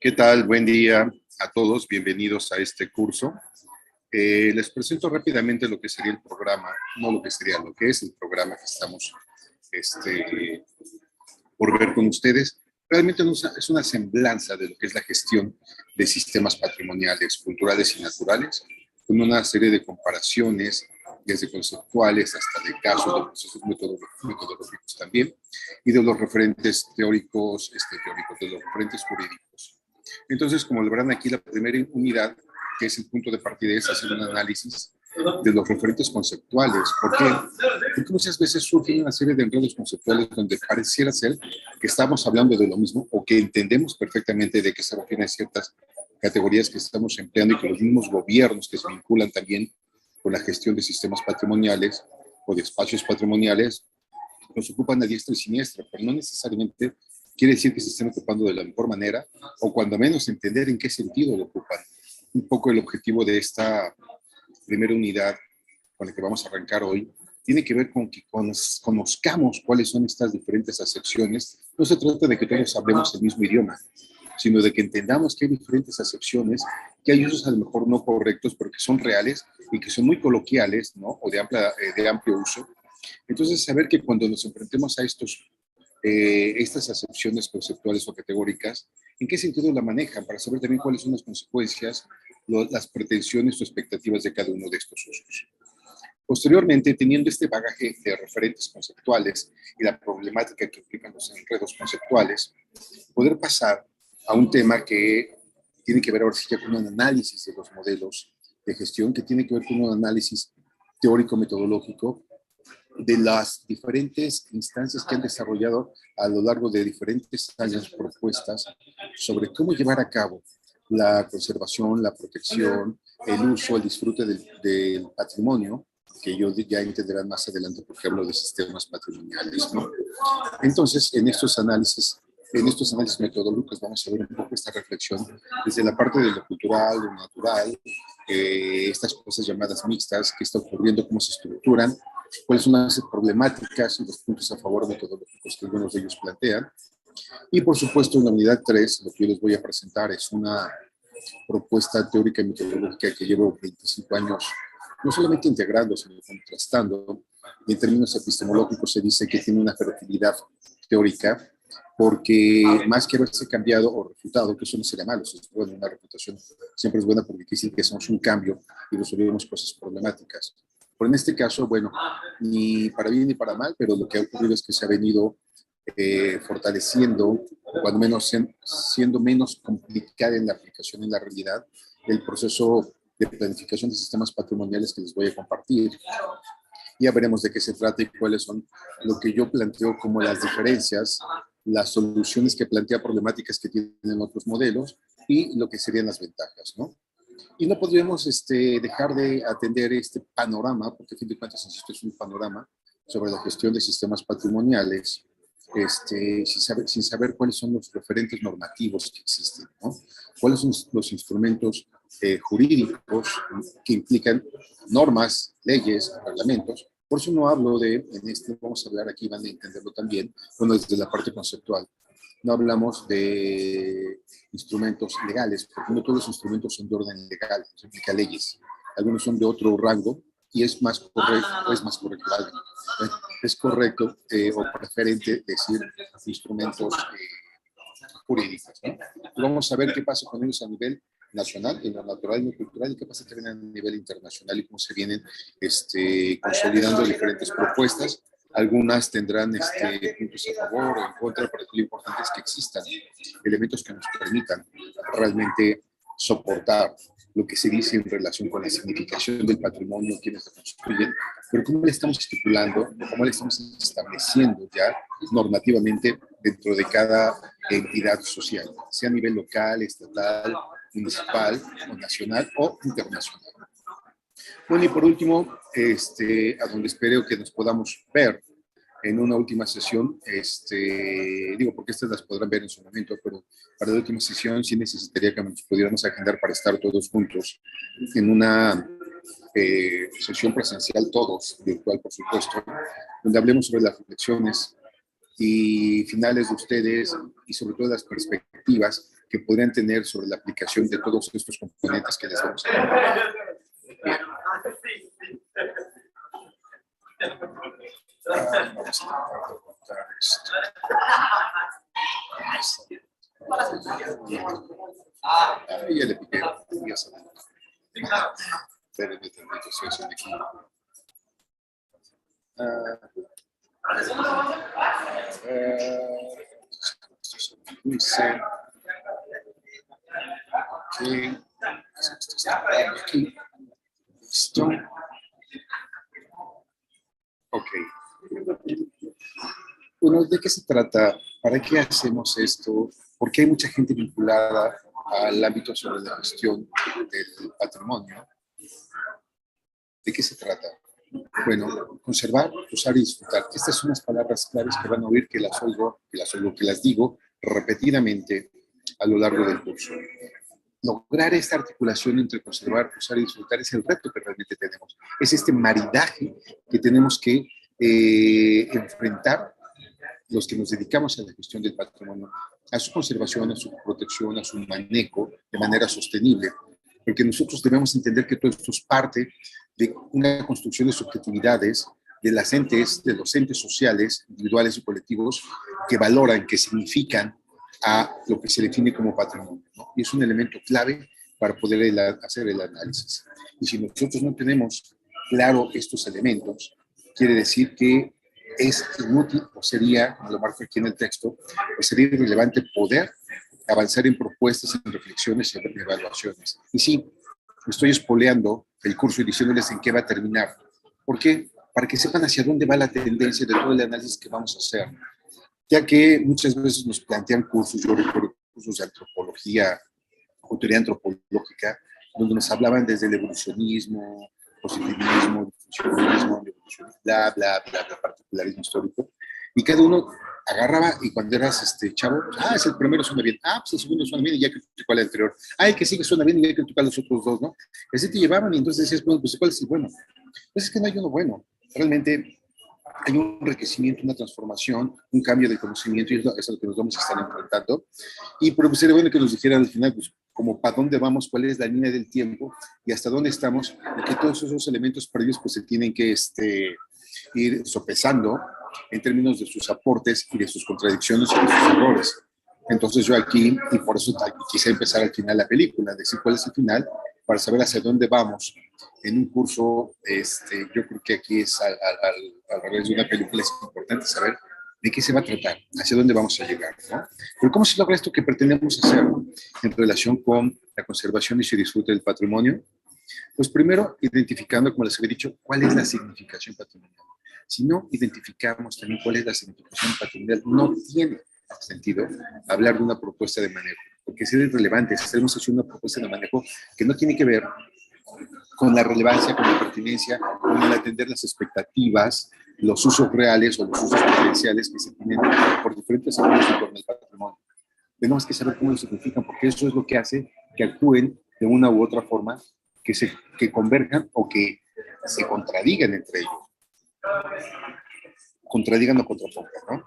¿Qué tal? Buen día a todos. Bienvenidos a este curso. Les presento rápidamente lo que sería el programa, no lo que sería, lo que es el programa que estamos por ver con ustedes. Realmente es una semblanza de lo que es la gestión de sistemas patrimoniales, culturales y naturales, con una serie de comparaciones, desde conceptuales hasta de casos, de procesos metodológicos también, y de los referentes teóricos, de los referentes jurídicos. Entonces, como lo verán aquí, la primera unidad, que es el punto de partida, es hacer un análisis de los referentes conceptuales. ¿Por qué? Porque muchas veces surgen una serie de enredos conceptuales donde pareciera ser que estamos hablando de lo mismo o que entendemos perfectamente de qué se refieren ciertas categorías que estamos empleando y que los mismos gobiernos que se vinculan también con la gestión de sistemas patrimoniales o de espacios patrimoniales nos ocupan a diestra y siniestra, pero no necesariamente quiere decir que se estén ocupando de la mejor manera, o cuando menos entender en qué sentido lo ocupan. Un poco el objetivo de esta primera unidad con la que vamos a arrancar hoy tiene que ver con que conozcamos cuáles son estas diferentes acepciones. No se trata de que todos hablemos el mismo idioma, sino de que entendamos que hay diferentes acepciones, que hay usos a lo mejor no correctos, pero que son reales y que son muy coloquiales, ¿no? O de amplio uso. Entonces, saber que cuando nos enfrentemos a estas acepciones conceptuales o categóricas, ¿en qué sentido la manejan? Para saber también cuáles son las consecuencias, las pretensiones o expectativas de cada uno de estos usos. Posteriormente, teniendo este bagaje de referentes conceptuales y la problemática que implican los enredos conceptuales, poder pasar a un tema que tiene que ver ahora sí ya con un análisis de los modelos de gestión, que tiene que ver con un análisis teórico-metodológico de las diferentes instancias que han desarrollado a lo largo de diferentes años propuestas sobre cómo llevar a cabo la conservación, la protección, el uso, el disfrute del patrimonio, que ellos ya entenderán más adelante porque hablo de sistemas patrimoniales, ¿no? Entonces, en estos análisis metodológicos vamos a ver un poco esta reflexión desde la parte de lo cultural, lo natural, estas cosas llamadas mixtas, qué está ocurriendo, cómo se estructuran, cuáles son las problemáticas y los puntos a favor metodológicos que algunos de ellos plantean. Y por supuesto, en la unidad 3, lo que yo les voy a presentar es una propuesta teórica y metodológica que llevo 25 años, no solamente integrando, sino contrastando. En términos epistemológicos se dice que tiene una fertilidad teórica, porque más que haberse cambiado o refutado, que eso no sería malo, es bueno, una reputación siempre es buena porque quiere decir que hacemos un cambio y resolvemos cosas problemáticas. Pero en este caso, bueno, ni para bien ni para mal, pero lo que ha ocurrido es que se ha venido fortaleciendo, o cuando menos siendo menos complicada en la aplicación en la realidad, el proceso de planificación de sistemas patrimoniales que les voy a compartir. Ya veremos de qué se trata y cuáles son lo que yo planteo como las diferencias, las soluciones que plantea problemáticas que tienen otros modelos y lo que serían las ventajas, ¿no? Y no podríamos dejar de atender este panorama, porque a fin de cuentas, insisto, es un panorama sobre la gestión de sistemas patrimoniales, sin saber cuáles son los referentes normativos que existen, ¿no? Cuáles son los instrumentos jurídicos que implican normas, leyes, reglamentos. Por eso no hablo vamos a hablar aquí, van a entenderlo también, bueno, desde la parte conceptual. No hablamos de instrumentos legales, porque no todos los instrumentos son de orden legal, se implica leyes. Algunos son de otro rango y es más correcto o preferente decir instrumentos jurídicos, ¿no? Y vamos a ver qué pasa con ellos a nivel nacional, en lo natural y lo cultural, y qué pasa también a nivel internacional y cómo se vienen consolidando diferentes propuestas. Algunas tendrán puntos a favor o en contra, pero lo importante es que existan elementos que nos permitan realmente soportar lo que se dice en relación con la significación del patrimonio, quienes lo construyen, pero cómo le estamos estipulando, cómo le estamos estableciendo ya normativamente dentro de cada entidad social, sea a nivel local, estatal, municipal, o nacional o internacional. Bueno, y por último, a donde espero que nos podamos ver en una última sesión, digo, porque estas las podrán ver en su momento, pero para la última sesión sí necesitaría que nos pudiéramos agendar para estar todos juntos en una sesión presencial, todos, virtual por supuesto, donde hablemos sobre las reflexiones y finales de ustedes y sobre todo las perspectivas que podrían tener sobre la aplicación de todos estos componentes que les vamos a dar. Bien. Vamos a contar esto. Ya le piqué. Ya saben. Espérenme tantito, estoy haciendo aquí. Dice. Ok. Esto está aquí. Listo. Ok. Bueno, ¿de qué se trata? ¿Para qué hacemos esto? ¿Por qué hay mucha gente vinculada al ámbito sobre la gestión del patrimonio? ¿De qué se trata? Bueno, conservar, usar y disfrutar. Estas son las palabras claves que van a oír que las oigo, que las digo repetidamente a lo largo del curso. Lograr esta articulación entre conservar, usar y disfrutar es el reto que realmente tenemos. Es este maridaje que tenemos que enfrentar los que nos dedicamos a la gestión del patrimonio, a su conservación, a su protección, a su manejo de manera sostenible. Porque nosotros debemos entender que todo esto es parte de una construcción de subjetividades de los entes sociales, individuales y colectivos, que valoran, que significan a lo que se define como patrimonio, ¿no? Y es un elemento clave para poder hacer el análisis. Y si nosotros no tenemos claro estos elementos, quiere decir que es inútil, o sería, como lo marco aquí en el texto, o sería irrelevante poder avanzar en propuestas, en reflexiones y en evaluaciones. Y sí, estoy espoleando el curso y diciéndoles en qué va a terminar. ¿Por qué? Para que sepan hacia dónde va la tendencia de todo el análisis que vamos a hacer. Ya que muchas veces nos plantean cursos, yo recuerdo cursos de antropología o teoría antropológica, donde nos hablaban desde el evolucionismo, positivismo, difusionismo, bla, bla, bla, bla, particularismo histórico, y cada uno agarraba, y cuando eras chavo, es el primero suena bien, pues el segundo suena bien, y ya criticó al anterior, el que sigue suena bien, y ya criticó a los otros dos, ¿no? Y así te llevaban, y entonces decías, bueno, pues ¿cuál es el bueno? Pues es que no hay uno bueno, realmente hay un enriquecimiento, una transformación, un cambio de conocimiento, y eso es a lo que nos vamos a estar enfrentando. Y pero sería bueno que nos dijeran al final, pues, como para dónde vamos, cuál es la línea del tiempo y hasta dónde estamos, y que todos esos elementos previos pues se tienen que ir sopesando en términos de sus aportes y de sus contradicciones y de sus errores. Entonces yo aquí, y por eso quise empezar al final la película, decir cuál es el final, para saber hacia dónde vamos. En un curso, yo creo que aquí es al revés de una película, es importante saber de qué se va a tratar, hacia dónde vamos a llegar, ¿no? Pero ¿cómo se logra esto que pretendemos hacer en relación con la conservación y se disfrute del patrimonio? Pues primero, identificando, como les había dicho, cuál es la significación patrimonial. Si no identificamos también cuál es la significación patrimonial, no tiene sentido hablar de una propuesta de manejo, porque es irrelevante, estamos haciendo una propuesta de manejo que no tiene que ver con la relevancia, con la pertinencia, con el atender las expectativas, los usos reales o los usos potenciales que se tienen por diferentes actores en torno al patrimonio. Tenemos que saber cómo lo significan, porque eso es lo que hace que actúen de una u otra forma, que converjan o que se contradigan entre ellos. Contradigan o contrapongan, ¿no?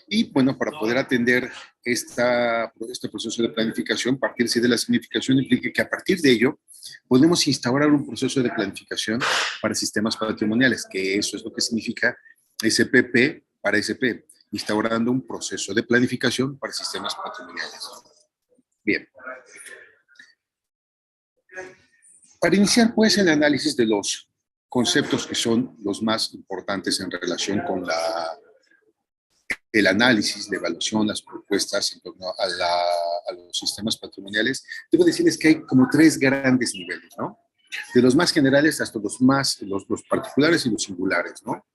Y bueno, para poder atender este proceso de planificación, partirse de la significación implica que a partir de ello podemos instaurar un proceso de planificación para sistemas patrimoniales, que eso es lo que significa SPP para SP, instaurando un proceso de planificación para sistemas patrimoniales. Bien. Para iniciar, pues, el análisis de los conceptos que son los más importantes en relación con el análisis, la evaluación, las propuestas en torno a los sistemas patrimoniales, debo decirles que hay como tres grandes niveles, ¿no? De los más generales hasta los particulares y los singulares, ¿no?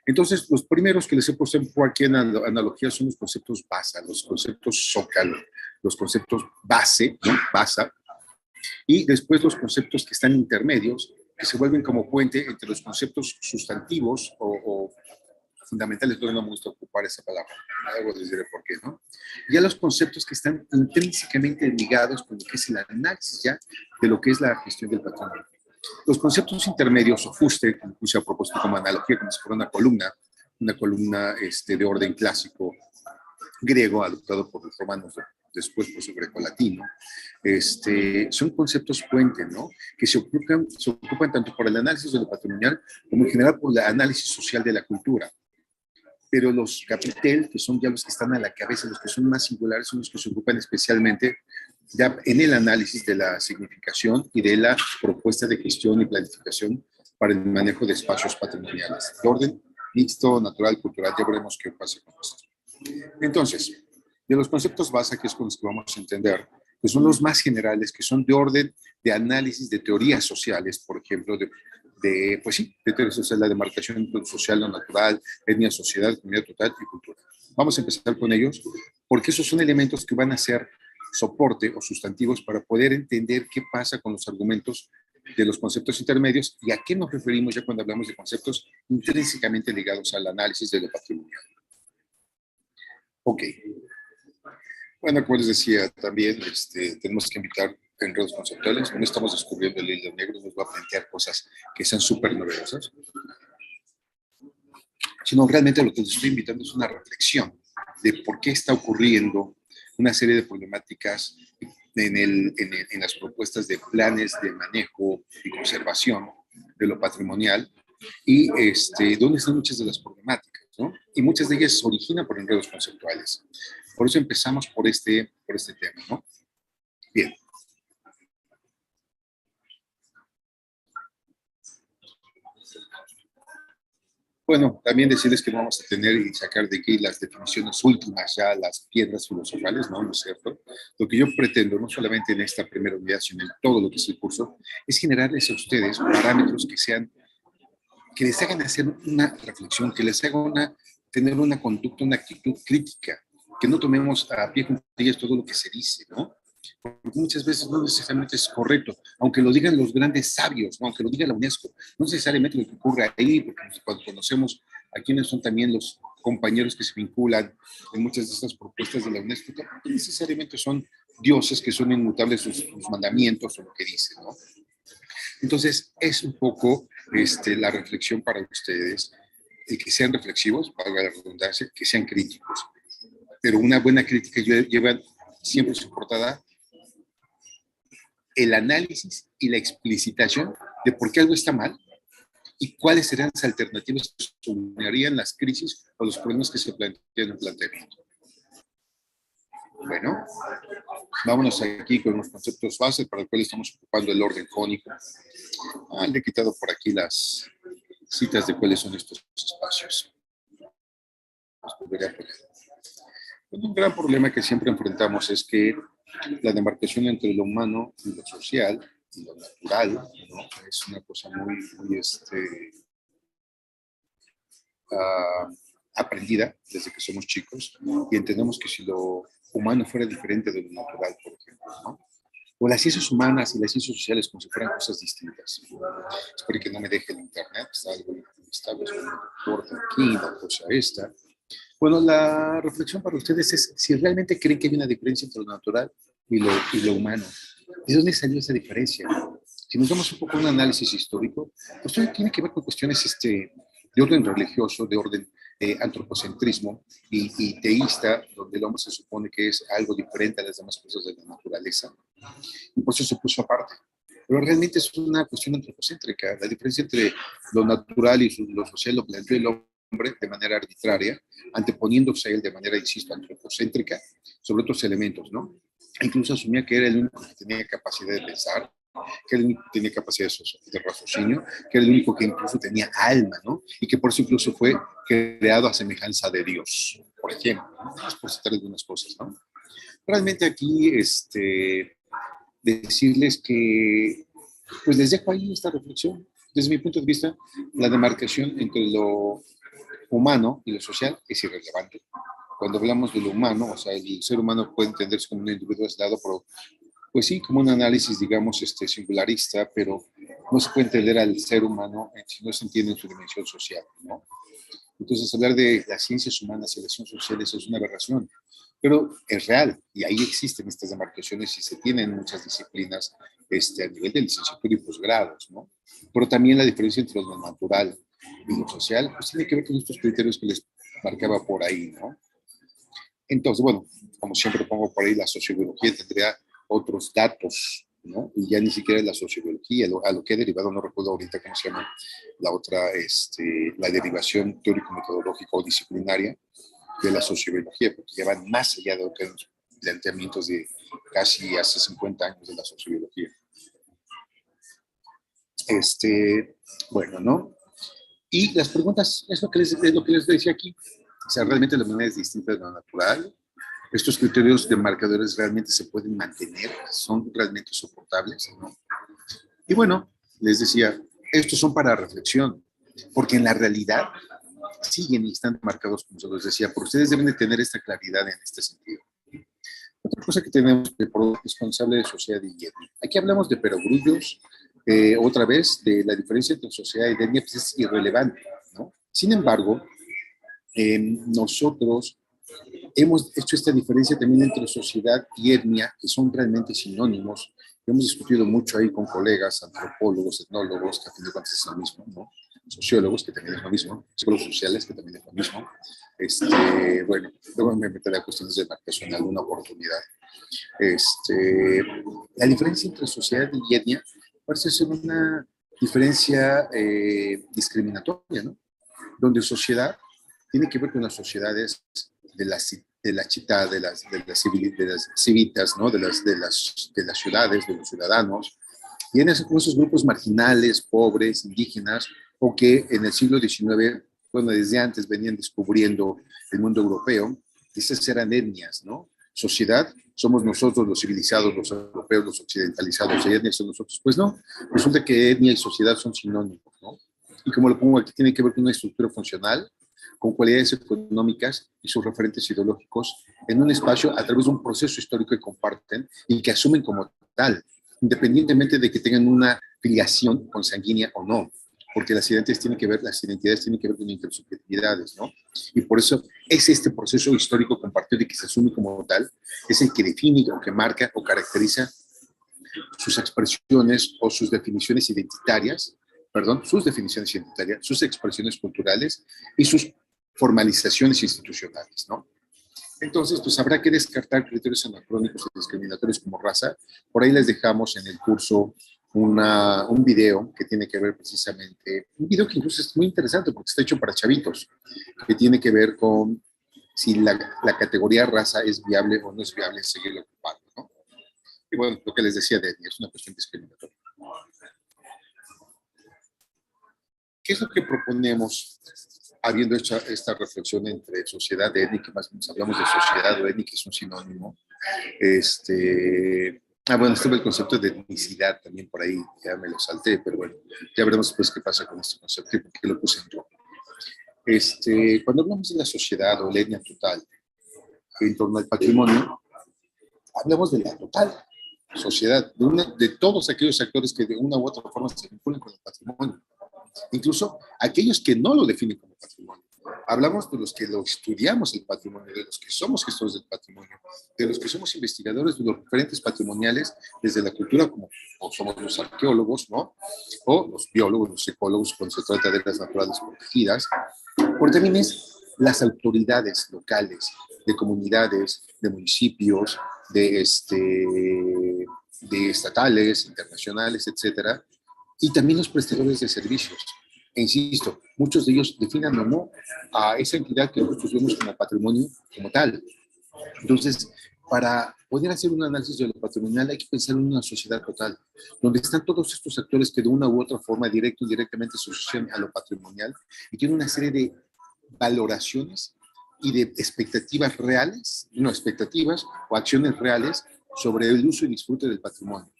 Entonces, los primeros que les he puesto aquí en analogía son los conceptos base, los conceptos zócalo, los conceptos base, ¿no? Basa, y después los conceptos que están intermedios, que se vuelven como puente entre los conceptos sustantivos o fundamentales, pero no me gusta ocupar esa palabra, luego les diré por qué, ¿no? Ya los conceptos que están intrínsecamente ligados con lo que es el análisis ya de lo que es la gestión del patrimonio. Los conceptos intermedios o fuste, como puse a propósito como analogía, como si fuera una columna de orden clásico griego adoptado por los romanos después por su grecolatino, son conceptos puente, ¿no? Que se ocupan tanto por el análisis de lo patrimonial como en general por el análisis social de la cultura. Pero los capitel, que son ya los que están a la cabeza, los que son más singulares, son los que se ocupan especialmente ya en el análisis de la significación y de la propuesta de gestión y planificación para el manejo de espacios patrimoniales, de orden mixto, natural, cultural. Ya veremos qué pasa con esto. Entonces, de los conceptos básicos con los que vamos a entender, pues son los más generales, que son de orden de análisis de teorías sociales, por ejemplo, pues sí, de teorías sociales, la demarcación entre lo social, lo natural, etnia, sociedad, comunidad total y cultura. Vamos a empezar con ellos, porque esos son elementos que van a ser soporte o sustantivos para poder entender qué pasa con los argumentos de los conceptos intermedios y a qué nos referimos ya cuando hablamos de conceptos intrínsecamente ligados al análisis de lo patrimonial. Ok. Bueno, como les decía, también tenemos que evitar enredos conceptuales. No estamos descubriendo el hilo negro, nos va a plantear cosas que sean súper novedosas, sino realmente lo que les estoy invitando es una reflexión de por qué está ocurriendo una serie de problemáticas en las propuestas de planes de manejo y conservación de lo patrimonial y dónde están muchas de las problemáticas, ¿no? Y muchas de ellas se originan por enredos conceptuales. Por eso empezamos por este tema, ¿no? Bien. Bueno, también decirles que vamos a tener y sacar de aquí las definiciones últimas, ya las piedras filosofales, ¿no? ¿No es cierto? Lo que yo pretendo, no solamente en esta primera unidad, sino en todo lo que es el curso, es generarles a ustedes parámetros que les hagan hacer una reflexión, que les hagan tener una conducta, una actitud crítica, que no tomemos a pie juntillas todo lo que se dice, ¿no? Porque muchas veces no necesariamente es correcto, aunque lo digan los grandes sabios, ¿no? Aunque lo diga la UNESCO, no necesariamente lo que ocurre ahí, porque cuando conocemos a quienes son también los compañeros que se vinculan en muchas de estas propuestas de la UNESCO, no necesariamente son dioses que son inmutables sus mandamientos o lo que dicen, ¿no? Entonces, es un poco la reflexión para ustedes, y que sean reflexivos, valga la redundancia, que sean críticos. Pero una buena crítica lleva siempre soportada el análisis y la explicitación de por qué algo está mal y cuáles serían las alternativas que solucionarían las crisis o los problemas que se plantean en el planteamiento. Bueno, vámonos aquí con los conceptos base para el cual estamos ocupando el orden jónico. Le he quitado por aquí las citas de cuáles son estos espacios. Un gran problema que siempre enfrentamos es que la demarcación entre lo humano y lo social y lo natural, ¿no? Es una cosa muy aprendida desde que somos chicos y entendemos que si lo humano fuera diferente de lo natural, por ejemplo, ¿no? O las ciencias humanas y las ciencias sociales como si fueran cosas distintas. Espero que no me deje el internet, está algo inestable, corta aquí la cosa esta. Bueno, la reflexión para ustedes es si realmente creen que hay una diferencia entre lo natural y lo humano. ¿De dónde salió esa diferencia? Si nos damos un poco un análisis histórico, pues todo tiene que ver con cuestiones de orden religioso, de orden antropocentrismo y teísta, donde el hombre se supone que es algo diferente a las demás cosas de la naturaleza. Y por eso se puso aparte. Pero realmente es una cuestión antropocéntrica. La diferencia entre lo natural y lo social lo planteó el hombre de manera arbitraria, anteponiéndose a él de manera, insisto, antropocéntrica sobre otros elementos, ¿no? E incluso asumía que era el único que tenía capacidad de pensar, que era el único que tenía capacidad de raciocinio, que era el único que incluso tenía alma, ¿no? Y que por eso incluso fue creado a semejanza de Dios, por ejemplo, ¿no? Es por citar algunas cosas, ¿no? Realmente aquí, decirles que, pues les dejo ahí esta reflexión. Desde mi punto de vista, la demarcación entre lo humano y lo social es irrelevante. Cuando hablamos de lo humano, o sea, el ser humano puede entenderse como un individuo aislado, pero pues sí, como un análisis, digamos, singularista, pero no se puede entender al ser humano si no se entiende en su dimensión social, ¿no? Entonces, hablar de las ciencias humanas y las ciencias sociales es una aberración, pero es real, y ahí existen estas demarcaciones y se tienen muchas disciplinas a nivel de licenciatura y posgrados, ¿no? Pero también la diferencia entre lo natural y lo social, pues tiene que ver con estos criterios que les marcaba por ahí, ¿no? Entonces, bueno, como siempre pongo por ahí, la sociobiología tendría otros datos, ¿no? Y ya ni siquiera la sociobiología, a lo que he derivado, no recuerdo ahorita cómo se llama la otra, la derivación teórico-metodológica o disciplinaria de la sociobiología, porque ya van más allá de lo que los planteamientos de casi hace 50 años de la sociobiología. Bueno, ¿no? Y las preguntas, es lo que les decía aquí. O sea, realmente la manera es distinta de lo natural. Estos criterios de marcadores realmente se pueden mantener, son realmente soportables, ¿no? Y bueno, les decía, estos son para reflexión, porque en la realidad siguen y están marcados, como se los decía, pero ustedes deben de tener esta claridad en este sentido. Otra cosa que tenemos de responsable de sociedad y etnia. Aquí hablamos de perogrullos, otra vez, de la diferencia entre sociedad y etnia, pues es irrelevante, ¿no? Sin embargo, nosotros hemos hecho esta diferencia también entre sociedad y etnia, que son realmente sinónimos. Hemos discutido mucho ahí con colegas, antropólogos, etnólogos, que a fin de cuentas es lo mismo, ¿no? Sociólogos, que también es lo mismo, psicólogos sociales, que también es lo mismo. Bueno, luego me meteré a cuestiones de marcación en alguna oportunidad. La diferencia entre sociedad y etnia parece ser una diferencia discriminatoria, ¿no? Donde sociedad tiene que ver con las sociedades de la chita, de las civitas, ¿no? De las ciudades, de los ciudadanos, y en esos grupos marginales, pobres, indígenas, o que en el siglo XIX, bueno, desde antes venían descubriendo el mundo europeo, esas eran etnias, ¿no? Sociedad, somos nosotros los civilizados, los europeos, los occidentalizados, y etnias son nosotros. Pues no, resulta que etnia y sociedad son sinónimos, ¿no? Y como lo pongo aquí, tiene que ver con una estructura funcional, con cualidades económicas y sus referentes ideológicos en un espacio a través de un proceso histórico que comparten y que asumen como tal, independientemente de que tengan una filiación consanguínea o no, porque las identidades tienen que ver con intersubjetividades, ¿no? Y por eso es este proceso histórico compartido y que se asume como tal, es el que define o que marca o caracteriza sus expresiones o sus definiciones identitarias, sus expresiones culturales y sus formalizaciones institucionales, ¿no? Entonces, pues habrá que descartar criterios anacrónicos y discriminatorios como raza. Por ahí les dejamos en el curso un video que tiene que ver precisamente, un video que incluso es muy interesante porque está hecho para chavitos, que tiene que ver con si la categoría raza es viable o no es viable seguirlo ocupando, ¿no? Y bueno, lo que les decía de etnia es una cuestión discriminatoria. ¿Qué es lo que proponemos habiendo hecho esta reflexión entre sociedad y étnica? Más o menos hablamos de sociedad o étnica, es un sinónimo. Bueno, estuvo el concepto de etnicidad también por ahí, ya me lo salté, pero bueno, ya veremos después qué pasa con este concepto y por qué lo puse en rojo. Cuando hablamos de la sociedad o la etnia total en torno al patrimonio, hablamos de la total sociedad, de todos aquellos actores que de una u otra forma se vinculan con el patrimonio, incluso aquellos que no lo definen como patrimonio. Hablamos de los que lo estudiamos el patrimonio, de los que somos gestores del patrimonio, de los que somos investigadores de los referentes patrimoniales desde la cultura, como somos los arqueólogos, ¿no? O los biólogos, los ecólogos, cuando se trata de áreas naturales protegidas, porque también es las autoridades locales, de comunidades, de municipios, de estatales, internacionales, etcétera, y también los prestadores de servicios. E insisto, muchos de ellos definan o no a esa entidad que nosotros vemos como patrimonio como tal. Entonces, para poder hacer un análisis de lo patrimonial hay que pensar en una sociedad total, donde están todos estos actores que de una u otra forma, directo o indirectamente, se asocian a lo patrimonial y tienen una serie de valoraciones y de expectativas reales, no expectativas o acciones reales sobre el uso y disfrute del patrimonio,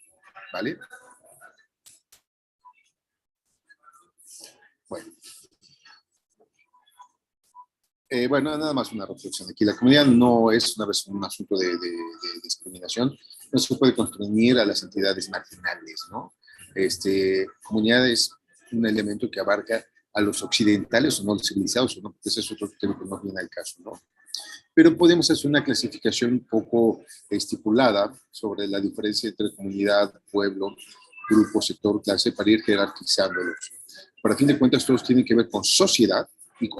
¿vale? Bueno. Bueno, nada más una reflexión aquí. La comunidad no es una vez un asunto de discriminación, no se puede construir a las entidades marginales, ¿no? Comunidad es un elemento que abarca a los occidentales o no los civilizados, ¿no? Ese es otro tema que no viene al caso, ¿no? Pero podemos hacer una clasificación un poco estipulada sobre la diferencia entre comunidad, pueblo, grupo, sector, clase, para ir jerarquizándolos. Para fin de cuentas, todos tienen que ver con sociedad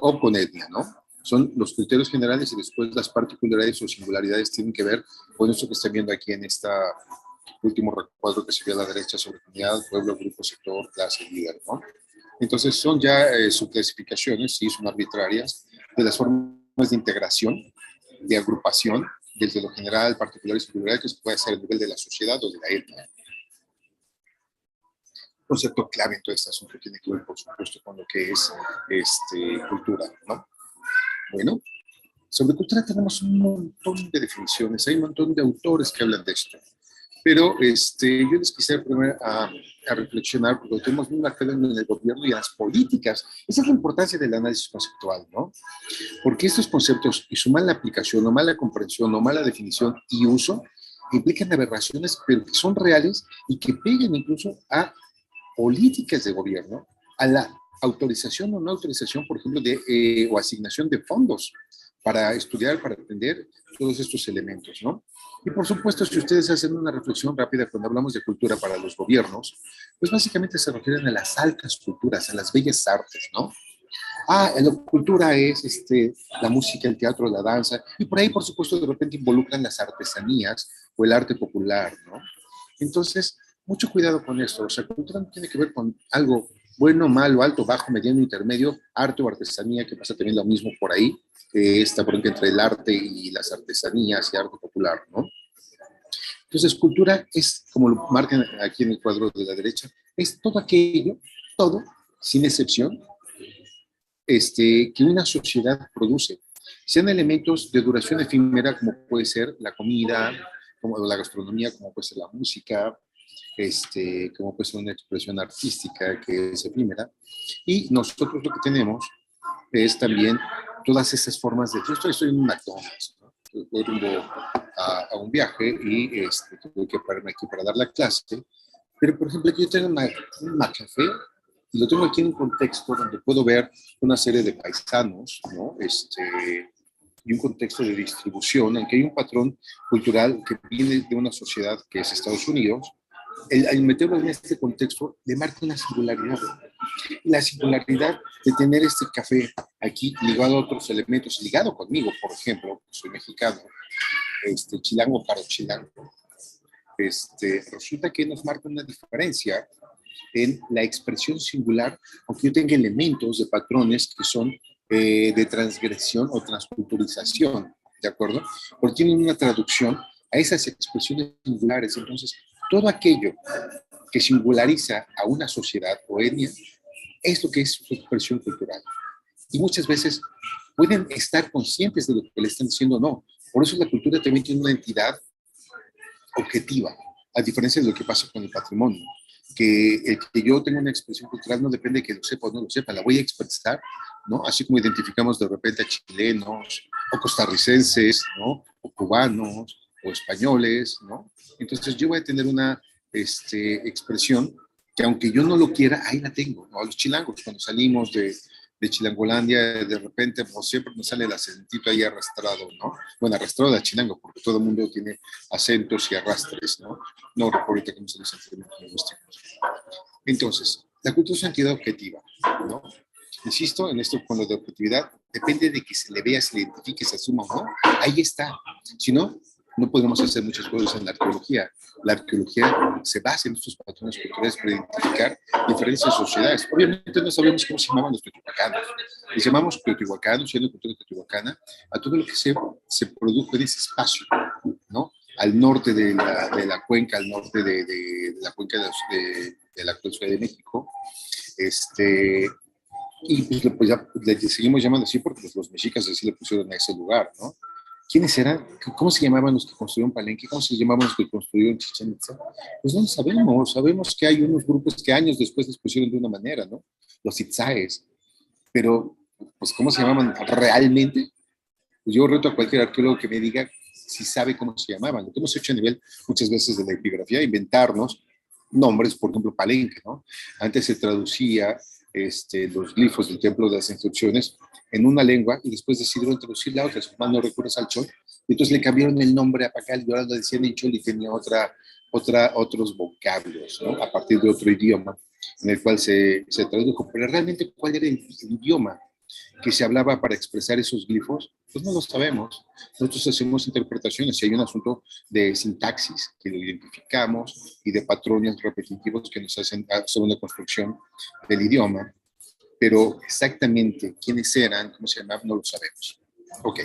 o con etnia, ¿no? Son los criterios generales y después las particularidades o singularidades tienen que ver con esto que están viendo aquí en este último recuadro que se ve a la derecha sobre comunidad, pueblo, grupo, sector, clase, líder, ¿no? Entonces son ya subclasificaciones, sí, son arbitrarias, de las formas de integración, de agrupación, desde lo general, particular y singularidad, que se puede hacer a nivel de la sociedad o de la etnia. Concepto clave en todo este asunto tiene que ver, por supuesto, con lo que es cultura, ¿no? Bueno, sobre cultura tenemos un montón de definiciones, hay un montón de autores que hablan de esto, pero yo les quisiera poner a reflexionar, porque lo tenemos muy marcado en el gobierno y en las políticas. Esa es la importancia del análisis conceptual, ¿no? Porque estos conceptos y su mala aplicación o mala comprensión o mala definición y uso implican aberraciones, pero que son reales y que pegan incluso a políticas de gobierno, a la autorización o no autorización, por ejemplo, o asignación de fondos para estudiar, para aprender todos estos elementos, ¿no? Y por supuesto, si ustedes hacen una reflexión rápida cuando hablamos de cultura para los gobiernos, pues básicamente se refieren a las altas culturas, a las bellas artes, ¿no? La cultura es la música, el teatro, la danza, y por ahí, por supuesto, de repente involucran las artesanías o el arte popular, ¿no? Entonces, mucho cuidado con esto. O sea, cultura no tiene que ver con algo bueno, malo, alto, bajo, mediano, intermedio, arte o artesanía, que pasa también lo mismo por ahí, esta bronca entre el arte y las artesanías y arte popular, ¿no? Entonces, cultura es, como lo marcan aquí en el cuadro de la derecha, es todo aquello, todo, sin excepción, que una sociedad produce. Sean elementos de duración efímera, como puede ser la comida, como la gastronomía, como puede ser la música, como puede ser una expresión artística que es efímera. Y nosotros lo que tenemos es también todas esas formas de... Yo estoy en un McDonald's, ¿no? Voy rumbo a un viaje y tuve que pararme aquí para dar la clase. Pero, por ejemplo, aquí yo tengo un McCafé y lo tengo aquí en un contexto donde puedo ver una serie de paisanos, ¿no? Y un contexto de distribución, aunque hay un patrón cultural que viene de una sociedad que es Estados Unidos, al meterlo en este contexto le marca una singularidad. La singularidad de tener este café aquí ligado a otros elementos, ligado conmigo, por ejemplo, soy mexicano, chilango para chilango, resulta que nos marca una diferencia en la expresión singular, aunque yo tenga elementos de patrones que son de transgresión o transculturización, ¿de acuerdo? Porque tienen una traducción a esas expresiones singulares. Entonces, todo aquello que singulariza a una sociedad o etnia es lo que es su expresión cultural. Y muchas veces pueden estar conscientes de lo que le están diciendo o no. Por eso la cultura también tiene una entidad objetiva, a diferencia de lo que pasa con el patrimonio, que el que yo tenga una expresión cultural no depende de que lo sepa o no lo sepa, la voy a expresar, ¿no? Así como identificamos de repente a chilenos, o costarricenses, ¿no? O cubanos, o españoles, ¿no? Entonces yo voy a tener una expresión que aunque yo no lo quiera, ahí la tengo, ¿no? A los chilangos, cuando salimos de Chilangolandia, de repente, como siempre, nos sale el acentito ahí arrastrado, ¿no? Bueno, arrastrado de Chilango, porque todo el mundo tiene acentos y arrastres, ¿no? No recuerdo ahorita cómo se dice en términos lingüísticos. Entonces, la cultura es una entidad objetiva, ¿no? Insisto en esto con lo de objetividad, depende de que se le vea, se le identifique, se asuma o no, ahí está. Si no, no podemos hacer muchas cosas en la arqueología. La arqueología se basa en estos patrones culturales para identificar diferentes sociedades. Obviamente no sabemos cómo se llamaban los teotihuacanos. Les llamamos teotihuacanos, siendo cultura teotihuacana, a todo lo que se produjo en ese espacio, ¿no? Al norte de la cuenca, al norte de la cuenca de la actual Ciudad de México. Y pues ya le seguimos llamando así porque pues, los mexicas así le pusieron a ese lugar, ¿no? ¿Quiénes eran? ¿Cómo se llamaban los que construyeron Palenque? ¿Cómo se llamaban los que construyeron Chichén Itzá? Pues no lo sabemos. Sabemos que hay unos grupos que años después les pusieron de una manera, ¿no? Los Itzáes. Pero, pues, ¿cómo se llamaban realmente? Pues yo reto a cualquier arqueólogo que me diga si sabe cómo se llamaban. Lo que hemos hecho a nivel, muchas veces, de la epigrafía, inventarnos nombres, por ejemplo, Palenque, ¿no? Antes se traducía los glifos del templo de las inscripciones en una lengua y después decidieron traducir la otra, su mal no recuerdo al chol, y entonces le cambiaron el nombre a Pacal y ahora lo decían en chol y tenía otros vocablos, ¿no? A partir de otro idioma en el cual se tradujo, pero realmente cuál era el idioma que se hablaba para expresar esos glifos, pues no lo sabemos. Nosotros hacemos interpretaciones y hay un asunto de sintaxis que lo identificamos y de patrones repetitivos que nos hacen hacer una construcción del idioma, pero exactamente quiénes eran, cómo se llamaban, no lo sabemos. Ok.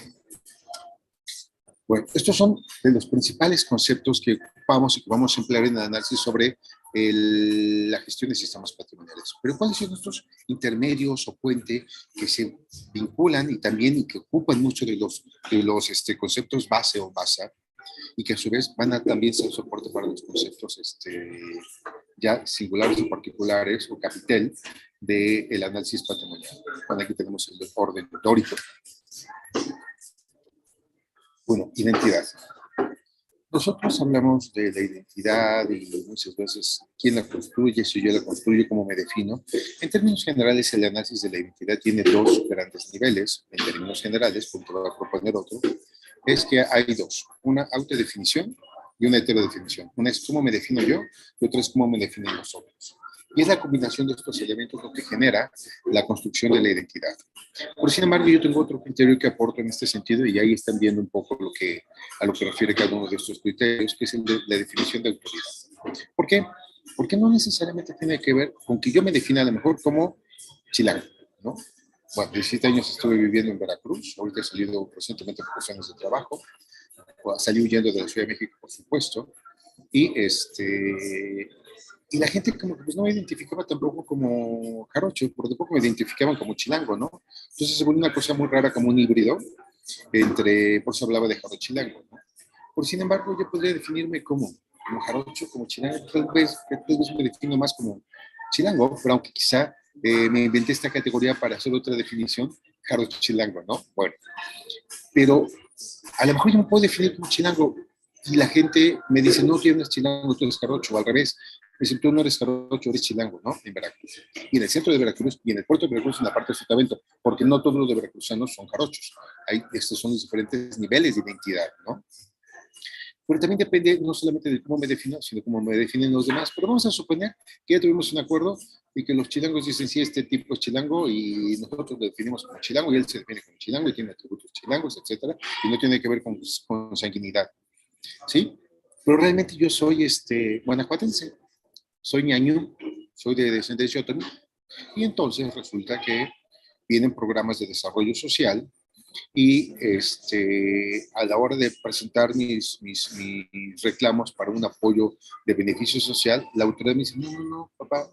Bueno, estos son de los principales conceptos que ocupamos y que vamos a emplear en el análisis sobre la gestión de sistemas patrimoniales. Pero ¿cuáles son estos intermedios o puente que se vinculan y también y que ocupan mucho de los conceptos base o basa y que a su vez van a también ser soporte para los conceptos ya singulares o particulares o capitel del análisis patrimonial? Bueno, aquí tenemos el orden teórico. Bueno, identidad. Nosotros hablamos de la identidad y muchas veces quién la construye, si yo la construyo, cómo me defino. En términos generales, el análisis de la identidad tiene dos grandes niveles. En términos generales, porque voy a proponer otro, es que hay dos. Una autodefinición y una heterodefinición. Una es cómo me defino yo y otra es cómo me definen los otros. Y es la combinación de estos elementos lo que genera la construcción de la identidad. Por sin embargo, yo tengo otro criterio que aporto en este sentido y ahí están viendo un poco a lo que refiere cada uno de estos criterios, que es el de la definición de autoridad. ¿Por qué? Porque no necesariamente tiene que ver con que yo me defina a lo mejor como chilango, ¿no? Bueno, 17 años estuve viviendo en Veracruz, ahorita he salido recientemente por cuestiones de trabajo, salí huyendo de la Ciudad de México, por supuesto, y y la gente como que pues no me identificaba tampoco como jarocho, por de poco me identificaban como chilango, ¿no? Entonces se volvió una cosa muy rara, como un híbrido, por eso hablaba de jarocho chilango, ¿no? Por sin embargo, yo podría definirme como jarocho, como chilango, tal vez me defino más como chilango, pero aunque quizá me inventé esta categoría para hacer otra definición, jarocho chilango, ¿no? Bueno, pero a lo mejor yo me puedo definir como chilango y la gente me dice, no, tú no eres chilango, tú eres jarocho, o al revés. Me dicen, tú no eres jarocho, eres chilango, ¿no? En Veracruz. Y en el centro de Veracruz y en el puerto de Veracruz, en la parte de Sotavento, porque no todos los de veracruzanos son jarochos. Estos son los diferentes niveles de identidad, ¿no? Pero también depende no solamente de cómo me defino, sino cómo me definen los demás. Pero vamos a suponer que ya tuvimos un acuerdo y que los chilangos dicen, sí, este tipo es chilango y nosotros lo definimos como chilango y él se define como chilango y tiene atributos chilangos, etcétera, y no tiene que ver con sanguinidad, ¿sí? Pero realmente yo soy guanajuatense, soy ñañú, soy de descendencia otomí. Y entonces resulta que vienen programas de desarrollo social y a la hora de presentar mis reclamos para un apoyo de beneficio social, la autoridad me dice, no, no, no, papá,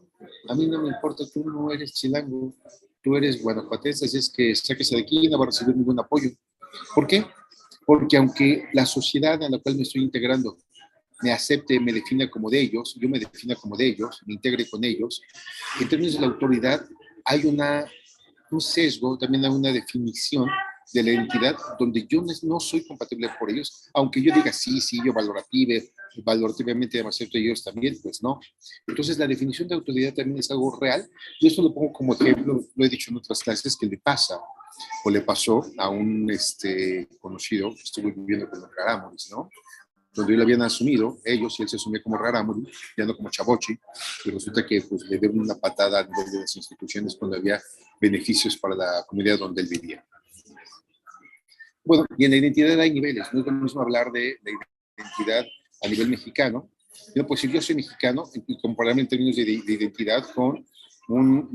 a mí no me importa, tú no eres chilango, tú eres guanajuatense, así es que sáquese de aquí y no va a recibir ningún apoyo. ¿Por qué? Porque aunque la sociedad a la cual me estoy integrando me acepte, me defina como de ellos, yo me defina como de ellos, me integre con ellos, en términos de la autoridad hay un sesgo, también hay una definición de la identidad donde yo no soy compatible por ellos, aunque yo diga sí, sí, yo valorativamente me acepto ellos también, pues no. Entonces la definición de autoridad también es algo real y esto lo pongo como ejemplo, lo he dicho en otras clases, que le pasa o le pasó a un conocido que estuvo viviendo con los Rarámuris, ¿no? Donde él habían asumido, ellos, y él se asumía como Rarámuri, ya no como Chavochi, y resulta que pues, le dieron una patada a nivel de las instituciones cuando había beneficios para la comunidad donde él vivía. Bueno, y en la identidad hay niveles, no es lo mismo hablar de la identidad a nivel mexicano. Yo, pues si yo soy mexicano, y compararme en términos de identidad con un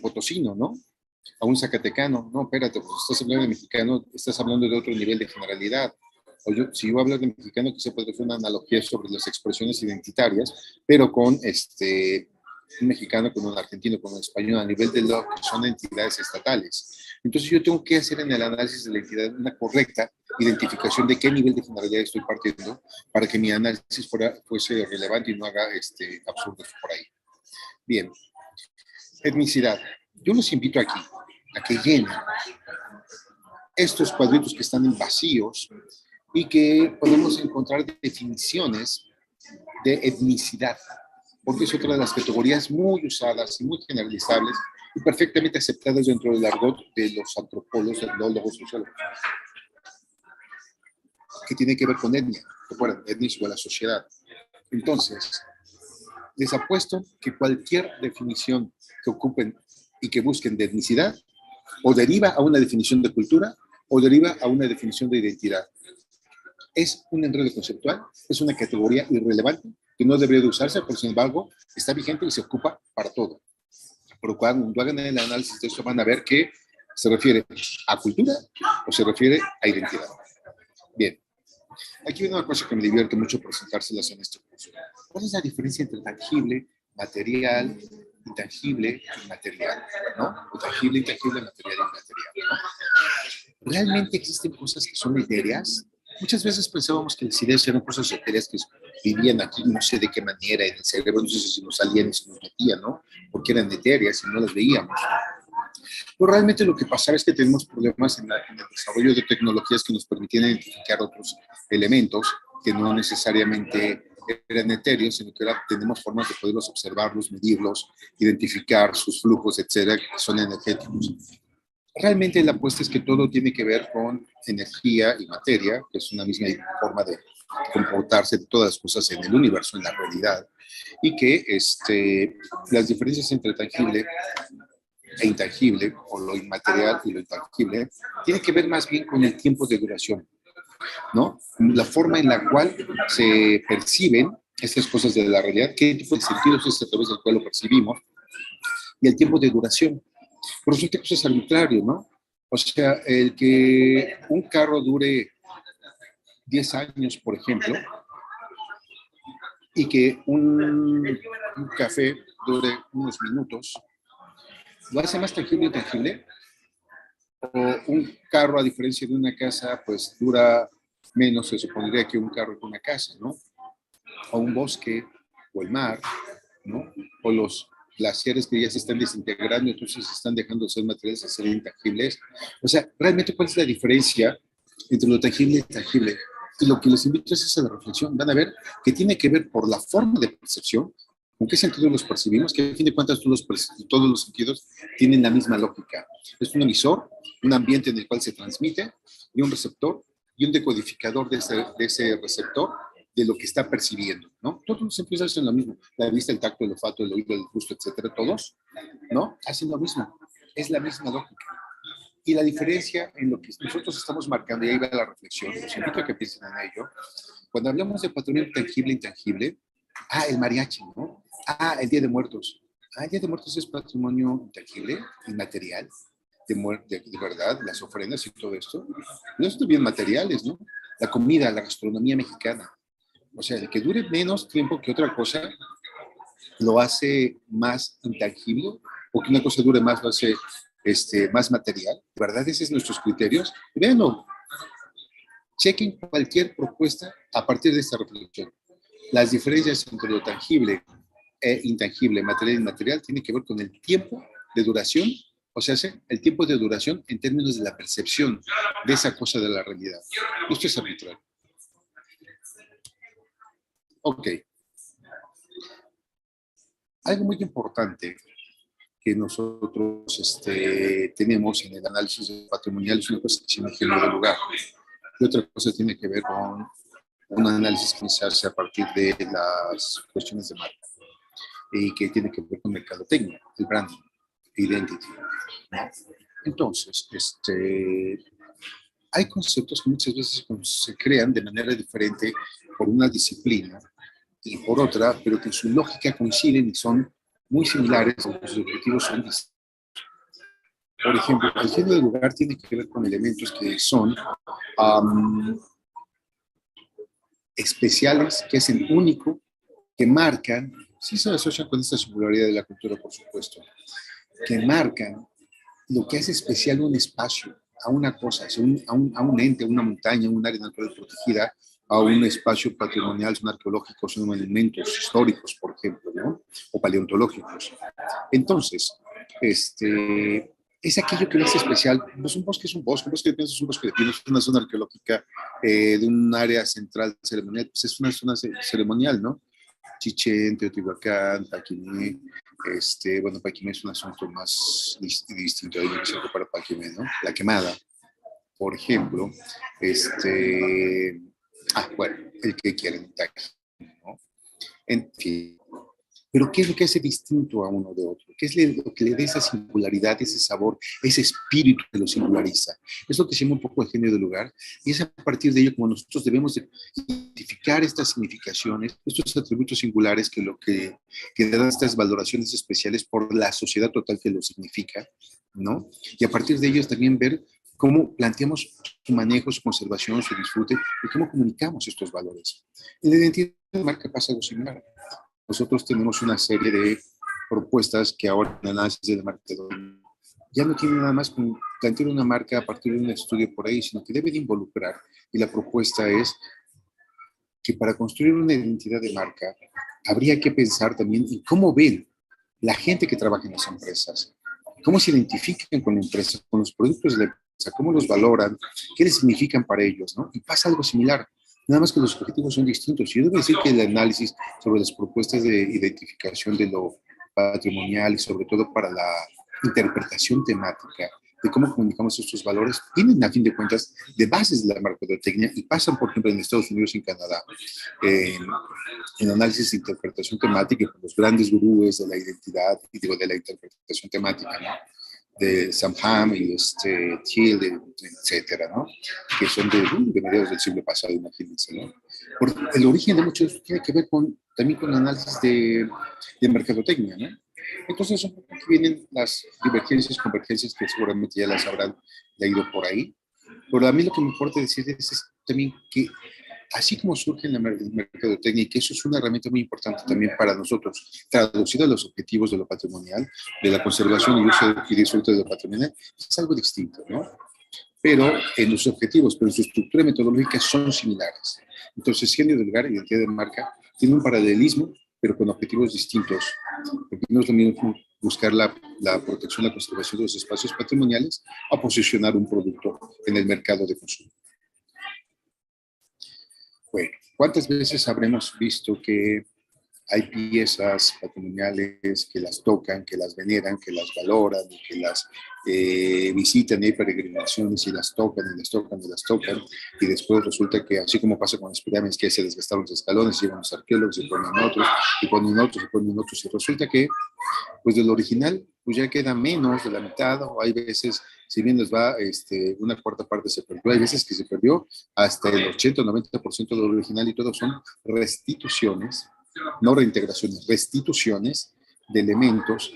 potosino, ¿no? A un zacatecano, no, espérate, pues estás hablando de mexicano, estás hablando de otro nivel de generalidad. O si yo hablo de mexicano, quizá podría ser una analogía sobre las expresiones identitarias, pero con un mexicano, con un argentino, con un español, a nivel de lo que son entidades estatales. Entonces yo tengo que hacer en el análisis de la entidad una correcta identificación de qué nivel de generalidad estoy partiendo para que mi análisis fuese relevante y no haga absurdos por ahí. Bien, etnicidad. Yo los invito aquí a que llenen estos cuadritos que están en vacíos y que podemos encontrar definiciones de etnicidad, porque es otra de las categorías muy usadas y muy generalizables y perfectamente aceptadas dentro del argot de los antropólogos, etnólogos, sociólogos, que tiene que ver con etnia, recuerden, etnia igual a sociedad. Entonces, les apuesto que cualquier definición que ocupen y que busquen de etnicidad O deriva a una definición de cultura o deriva a una definición de identidad. Es un enredo conceptual, es una categoría irrelevante que no debería de usarse, pero sin embargo está vigente y se ocupa para todo. Pero cuando hagan el análisis de esto van a ver que se refiere a cultura o se refiere a identidad. Bien, aquí viene una cosa que me divierte mucho presentárselas en este curso. ¿Cuál es la diferencia entre tangible, material, intangible y material? ¿No? O tangible, intangible, material y inmaterial, ¿no? ¿Realmente existen cosas que son etéreas? Muchas veces pensábamos que las ideas eran cosas etéreas que vivían aquí, no sé de qué manera, en el cerebro, no sé si nos salían y se nos metían, ¿no? Porque eran etéreas y no las veíamos. Pero realmente lo que pasaba es que tenemos problemas en el desarrollo de tecnologías que nos permitían identificar otros elementos que no necesariamente eran etéreos, sino que ahora tenemos formas de poderlos observarlos, medirlos, identificar sus flujos, etcétera, que son energéticos. Realmente la apuesta es que todo tiene que ver con energía y materia, que es una misma forma de comportarse de todas las cosas en el universo, en la realidad, y que las diferencias entre tangible e intangible, o lo inmaterial y lo intangible, tiene que ver más bien con el tiempo de duración, ¿no? La forma en la cual se perciben estas cosas de la realidad, qué tipo de sentidos es a través del cual lo percibimos, y el tiempo de duración. Por resulta que eso es arbitrario, ¿no? O sea, el que un carro dure 10 años, por ejemplo, y que un café dure unos minutos, ¿lo hace más tangible o intangible? O un carro, a diferencia de una casa, pues dura menos, se supondría, que un carro con una casa, ¿no? O un bosque, o el mar, ¿no? O los glaciares que ya se están desintegrando, entonces se están dejando de ser materiales a ser intangibles. O sea, realmente, ¿cuál es la diferencia entre lo tangible y intangible? Y lo que les invito es a la reflexión. Van a ver que tiene que ver por la forma de percepción, con qué sentido los percibimos, que a fin de cuentas todos los sentidos tienen la misma lógica. Es un emisor, un ambiente en el cual se transmite, y un receptor, y un decodificador de ese receptor, de lo que está percibiendo, ¿no? Todos los sentidos hacen lo mismo. La vista, el tacto, el olfato, el oído, el gusto, etcétera, todos, ¿no? Hacen lo mismo. Es la misma lógica. Y la diferencia en lo que nosotros estamos marcando, y ahí va la reflexión, los invito a que piensen en ello. Cuando hablamos de patrimonio tangible e intangible, el mariachi, ¿no? El Día de Muertos. El Día de Muertos es patrimonio intangible, inmaterial, de verdad, las ofrendas y todo esto. No son bien materiales, ¿no? La comida, la gastronomía mexicana. O sea, el que dure menos tiempo que otra cosa lo hace más intangible, o que una cosa dure más lo hace más material. ¿De verdad esos son nuestros criterios? Véanlo, chequen cualquier propuesta a partir de esta reflexión. Las diferencias entre lo tangible e intangible, material e inmaterial, tienen que ver con el tiempo de duración, o sea, el tiempo de duración en términos de la percepción de esa cosa de la realidad. Esto es arbitrario. Ok. Algo muy importante que nosotros tenemos en el análisis patrimonial es una cosa que se llama género de lugar. Y otra cosa tiene que ver con un análisis que se hace a partir de las cuestiones de marca y que tiene que ver con mercadotecnia, el branding, identity, ¿no? Entonces, hay conceptos que muchas veces se crean de manera diferente por una disciplina y por otra, pero que en su lógica coinciden y son muy similares, aunque sus objetivos son distintos. Por ejemplo, el género de lugar tiene que ver con elementos que son especiales, que hacen único, que marcan, sí se asocian con esta singularidad de la cultura, por supuesto, que marcan lo que hace especial un espacio, a una cosa, a un ente, a una montaña, un área natural protegida, a un espacio patrimonial, son arqueológicos, son elementos históricos, por ejemplo, ¿no? O paleontológicos. Entonces, es aquello que lo hace especial. Pues un bosque es un bosque de pinos es un bosque de pinos, es una zona arqueológica de un área central ceremonial, pues es una zona ceremonial, ¿no? Chichén, Teotihuacán, Paquimé, bueno, Paquimé es un asunto más distinto, ahí se para Paquimé, ¿no? La Quemada, por ejemplo, bueno, el que quieran, ¿no? En fin, Pero ¿qué es lo que hace distinto a uno de otro? ¿Qué es lo que le da esa singularidad, ese sabor, ese espíritu que lo singulariza? Es lo que se llama un poco el genio del lugar, y es a partir de ello como nosotros debemos de identificar estas significaciones, estos atributos singulares que dan estas valoraciones especiales por la sociedad total que lo significa, ¿no? Y a partir de ellos también ver cómo planteamos su manejo, su conservación, su disfrute y cómo comunicamos estos valores. En la identidad de marca pasa algo similar. Nosotros tenemos una serie de propuestas que ahora en el análisis de marca ya no tiene nada más con plantear una marca a partir de un estudio por ahí, sino que debe de involucrar. Y la propuesta es que para construir una identidad de marca habría que pensar también en cómo ven la gente que trabaja en las empresas, cómo se identifican con la empresa, con los productos de la empresa, cómo los valoran, qué les significan para ellos, ¿no? Y pasa algo similar, nada más que los objetivos son distintos. Yo debo decir que el análisis sobre las propuestas de identificación de lo patrimonial y sobre todo para la interpretación temática de cómo comunicamos estos valores, tienen a fin de cuentas de bases de la mercadotecnia y pasan, por ejemplo, en Estados Unidos y en Canadá, en análisis de interpretación temática con los grandes gurúes de la identidad y digo de la interpretación temática, ¿no? De Sam Ham y Thiel, etcétera, ¿no? Que son de mediados del siglo pasado, imagínense, ¿no? Porque el origen de muchos de eso tiene que ver también con análisis de mercadotecnia, ¿no? Entonces, un poco que vienen las divergencias, convergencias, que seguramente ya las habrán leído por ahí. Pero a mí lo que me importa decir es también que así como surge en la mercadotecnia, y que eso es una herramienta muy importante también para nosotros, traducir a los objetivos de lo patrimonial, de la conservación y uso y disfrute de lo patrimonial, es algo distinto, ¿no? Pero en los objetivos, pero en su estructura metodológica son similares. Entonces, genio del lugar, identidad de marca, tiene un paralelismo, pero con objetivos distintos, porque no es lo mismo buscar la protección, la conservación de los espacios patrimoniales a posicionar un producto en el mercado de consumo. Bueno, ¿cuántas veces habremos visto que hay piezas patrimoniales que las tocan, que las veneran, que las valoran, y que las visitan y hay peregrinaciones y las tocan y las tocan y las tocan, y después resulta que, así como pasa con las pirámides, que se desgastaron los escalones, llegan los arqueólogos y ponen otros, y ponen otros, y ponen otros, y resulta que, pues del original, pues ya queda menos de la mitad, o hay veces, si bien les va, una cuarta parte se perdió, hay veces que se perdió hasta el 80 o 90% del original, y todo son restituciones, no reintegraciones, restituciones de elementos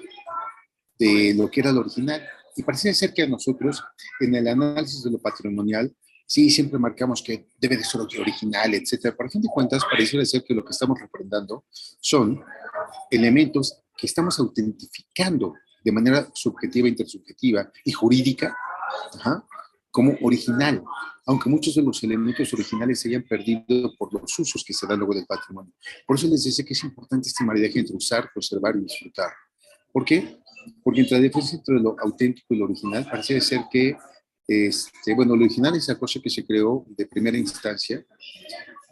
de lo que era el original. Y parece ser que a nosotros, en el análisis de lo patrimonial, sí, siempre marcamos que debe de ser original, etcétera. Por fin de cuentas, parece ser que lo que estamos reprendando son elementos que estamos autentificando de manera subjetiva, intersubjetiva y jurídica, ajá, como original, aunque muchos de los elementos originales se hayan perdido por los usos que se dan luego del patrimonio. Por eso les decía que es importante este maridaje entre usar, conservar y disfrutar. ¿Por qué? Porque entre la diferencia entre lo auténtico y lo original parece ser que, bueno, lo original es esa cosa que se creó de primera instancia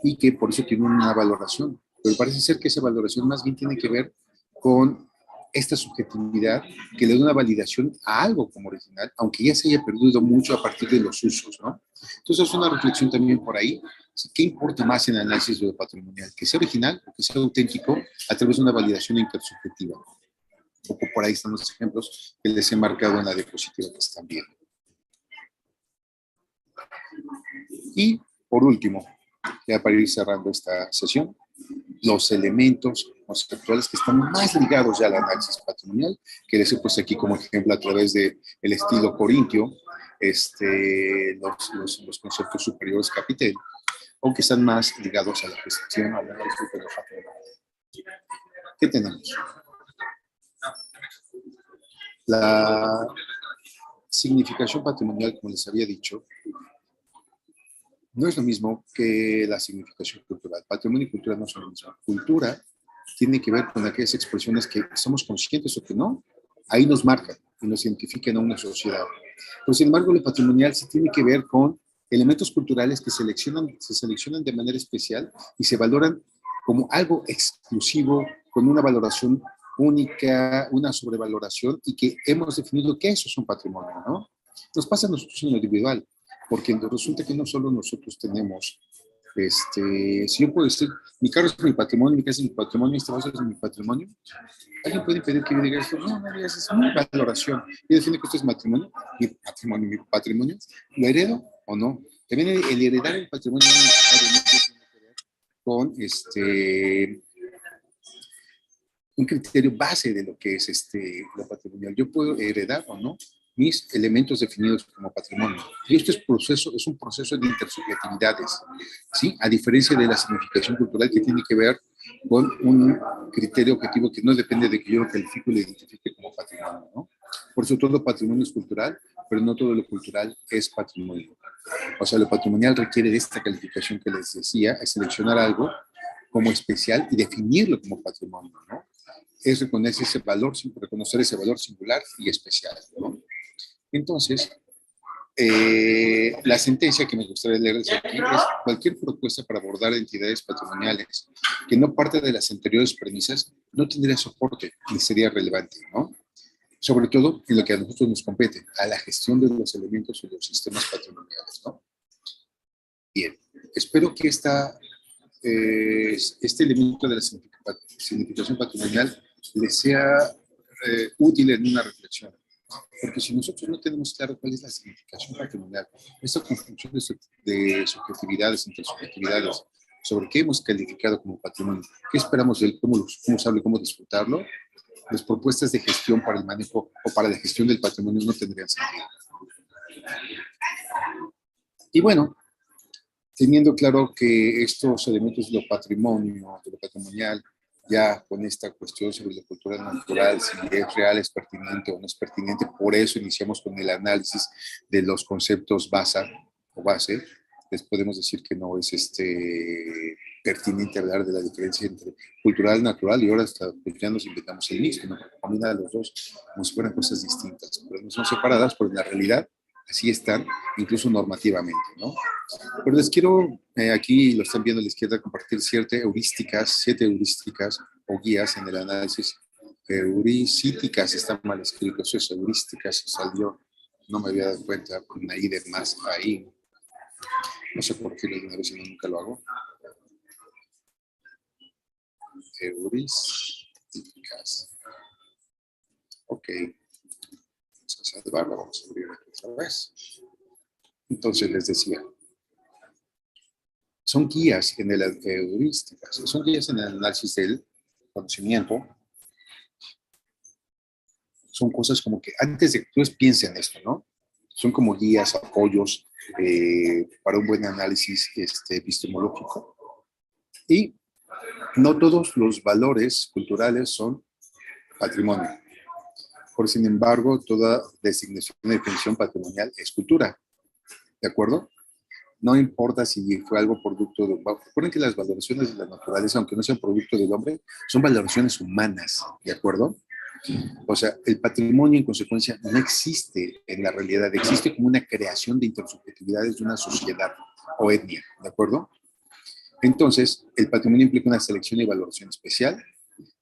y que por eso tiene una valoración, pero parece ser que esa valoración más bien tiene que ver con esta subjetividad que le da una validación a algo como original, aunque ya se haya perdido mucho a partir de los usos, ¿no? Entonces es una reflexión también por ahí. ¿Qué importa más en el análisis de lo patrimonial? ¿Que sea original o que sea auténtico a través de una validación intersubjetiva? Un poco por ahí están los ejemplos que les he marcado en la diapositiva que están viendo. Y por último, ya para ir cerrando esta sesión, los elementos conceptuales que están más ligados ya al análisis patrimonial, que les he puesto aquí como ejemplo a través del estilo corintio, los conceptos superiores capitel, o que están más ligados a la gestión, al análisis de los patrimoniales. ¿Qué tenemos? La significación patrimonial, como les había dicho, no es lo mismo que la significación cultural. Patrimonio y cultura no son lo mismo. Cultura tiene que ver con aquellas expresiones que somos conscientes o que no, ahí nos marcan y nos identifican a una sociedad. Pero sin embargo, lo patrimonial sí tiene que ver con elementos culturales que se seleccionan de manera especial y se valoran como algo exclusivo, con una valoración única, una sobrevaloración, y que hemos definido que eso es un patrimonio, ¿no? Nos pasa a nosotros en lo individual, porque resulta que no solo nosotros tenemos Si yo puedo decir, mi carro es mi patrimonio, mi casa es mi patrimonio, esta casa es mi patrimonio, ¿alguien puede impedir que yo diga esto? No, no digas, es mi valoración. Yo defiendo que esto es mi patrimonio, ¿lo heredo o no? También el heredar el patrimonio no necesariamente tiene que ver con un criterio base de lo que es lo patrimonial. Yo puedo heredar o no mis elementos definidos como patrimonio. Y esto es un proceso de intersubjetividades, ¿sí? A diferencia de la significación cultural que tiene que ver con un criterio objetivo que no depende de que yo lo califique y lo identifique como patrimonio, ¿no? Por eso todo patrimonio es cultural, pero no todo lo cultural es patrimonio. O sea, lo patrimonial requiere de esta calificación que les decía, es seleccionar algo como especial y definirlo como patrimonio, ¿no? Es reconocer ese valor singular y especial, ¿no? Entonces, la sentencia que me gustaría leer desde aquí es: cualquier propuesta para abordar entidades patrimoniales que no parte de las anteriores premisas no tendría soporte ni sería relevante, ¿no? Sobre todo en lo que a nosotros nos compete, a la gestión de los elementos o los sistemas patrimoniales, ¿no? Bien, espero que este elemento de la significación patrimonial les sea útil en una reflexión. Porque si nosotros no tenemos claro cuál es la significación patrimonial, esta construcción de subjetividades, intersubjetividades, sobre qué hemos calificado como patrimonio, qué esperamos de él, cómo usarlo y cómo disfrutarlo, las propuestas de gestión para el manejo o para la gestión del patrimonio no tendrían sentido. Y bueno, teniendo claro que estos elementos de lo patrimonio, de lo patrimonial, ya con esta cuestión sobre la cultura natural, si es real, es pertinente o no es pertinente, por eso iniciamos con el análisis de los conceptos base, les podemos decir que no es pertinente hablar de la diferencia entre cultural, natural, y ahora hasta pues, ya nos inventamos el mixto, ¿no? Porque combina los dos como si fueran cosas distintas, pero no son separadas, pero en la realidad así están, incluso normativamente, ¿no? Pero les quiero, aquí lo están viendo a la izquierda, compartir siete heurísticas o guías en el análisis. Heurísticas, está mal escrito, eso es heurísticas, salió, no me había dado cuenta, con una I de más ahí. No sé por qué lo de una vez y nunca lo hago. Heurísticas. Ok. Vamos a salvarla, vamos a abrir otra vez. Entonces les decía, son guías en el heurísticas, son guías en el análisis del conocimiento. Son cosas como que antes de que ustedes piensen esto, ¿no? Son como guías, apoyos para un buen análisis epistemológico. Y no todos los valores culturales son patrimonio. Por sin embargo, toda designación de definición patrimonial es cultura. ¿De acuerdo? No importa si fue algo producto de... Recuerden que las valoraciones de la naturaleza, aunque no sean producto del hombre, son valoraciones humanas. ¿De acuerdo? O sea, el patrimonio en consecuencia no existe en la realidad, existe como una creación de intersubjetividades de una sociedad o etnia, ¿de acuerdo? Entonces, el patrimonio implica una selección y valoración especial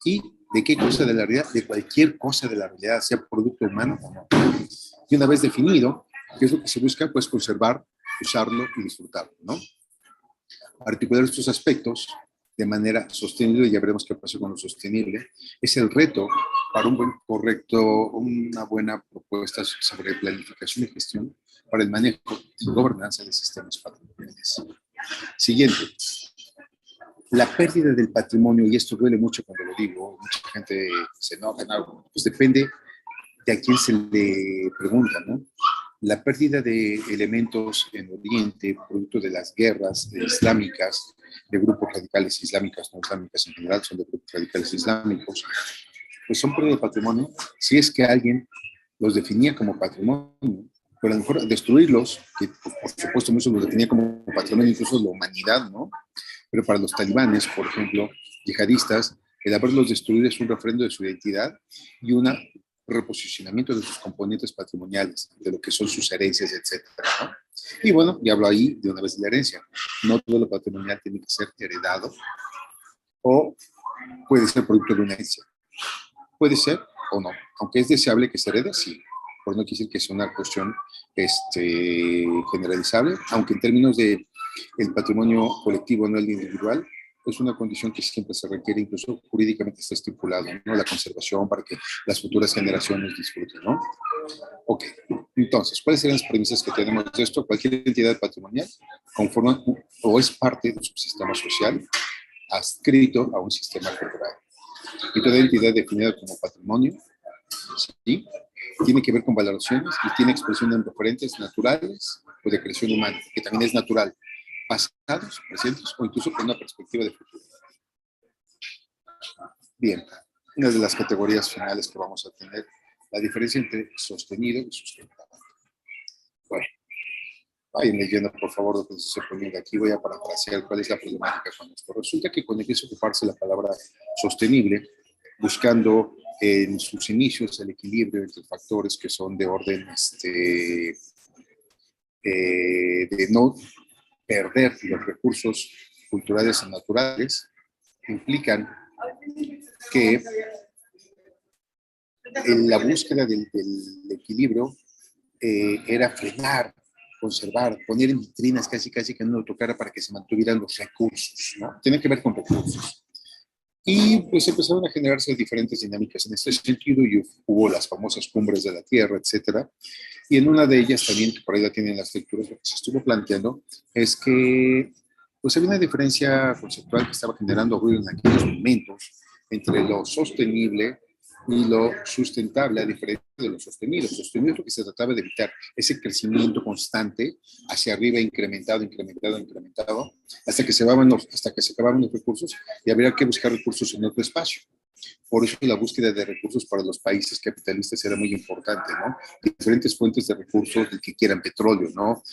y de qué cosa de la realidad, de cualquier cosa de la realidad, sea producto humano o no. Y una vez definido, ¿qué es lo que se busca? Pues conservar, usarlo y disfrutarlo, ¿no? Articular estos aspectos de manera sostenible, ya veremos qué pasa con lo sostenible, es el reto para una buena propuesta sobre planificación y gestión para el manejo y gobernanza de sistemas patrimoniales. Siguiente. La pérdida del patrimonio, y esto duele mucho cuando lo digo, mucha gente se enoja, ¿no? Pues depende de a quién se le pregunta, ¿no? La pérdida de elementos en Oriente, producto de las guerras islámicas, de grupos radicales islámicas, no islámicas en general, son de grupos radicales islámicos, pues son pérdida de patrimonio si es que alguien los definía como patrimonio, pero a lo mejor destruirlos, que pues, por supuesto muchos los definía como patrimonio, incluso la humanidad, ¿no? Pero para los talibanes, por ejemplo, yihadistas, el haberlos destruido es un refrendo de su identidad y un reposicionamiento de sus componentes patrimoniales, de lo que son sus herencias, etcétera, ¿no? Y bueno, ya hablo ahí de una vez de la herencia. No todo lo patrimonial tiene que ser heredado o puede ser producto de una herencia. Puede ser o no, aunque es deseable que se herede, sí. Por no quiere decir que sea una cuestión generalizable, aunque en términos de El patrimonio colectivo, no el individual, es una condición que siempre se requiere, incluso jurídicamente está estipulado, ¿no? La conservación para que las futuras generaciones disfruten, ¿no? Ok, entonces, ¿cuáles serían las premisas que tenemos de esto? Cualquier entidad patrimonial conforma o es parte de un subsistema social adscrito a un sistema cultural. Y toda entidad definida como patrimonio, ¿sí?, tiene que ver con valoraciones y tiene expresión en referentes naturales o de creación humana, que también es natural, pasados, presentes o incluso con una perspectiva de futuro. Bien, una de las categorías finales que vamos a tener, la diferencia entre sostenido y sustentable. Bueno, vayan leyendo por favor lo que se pone aquí, voy a parafrasear cuál es la problemática con esto. Resulta que cuando empieza a ocuparse la palabra sostenible, buscando en sus inicios el equilibrio entre factores que son de orden de no perder los recursos culturales y naturales, implican que en la búsqueda del equilibrio era frenar, conservar, poner en vitrinas casi que no lo tocara para que se mantuvieran los recursos, ¿no? Tiene que ver con recursos. Y pues empezaron a generarse diferentes dinámicas en este sentido y hubo las famosas cumbres de la Tierra, etcétera. Y en una de ellas también, que por ahí la tienen las lecturas, lo que se estuvo planteando es que pues había una diferencia conceptual que estaba generando ruido en aquellos momentos entre lo sostenible y lo sustentable, a diferencia de lo sostenido. Lo sostenido es lo que se trataba de evitar, ese crecimiento constante hacia arriba, incrementado, hasta que se acababan los recursos y habría que buscar recursos en otro espacio. Por eso la búsqueda de recursos para los países capitalistas era muy importante, ¿no? Diferentes fuentes de recursos, del que quieran petróleo, ¿no?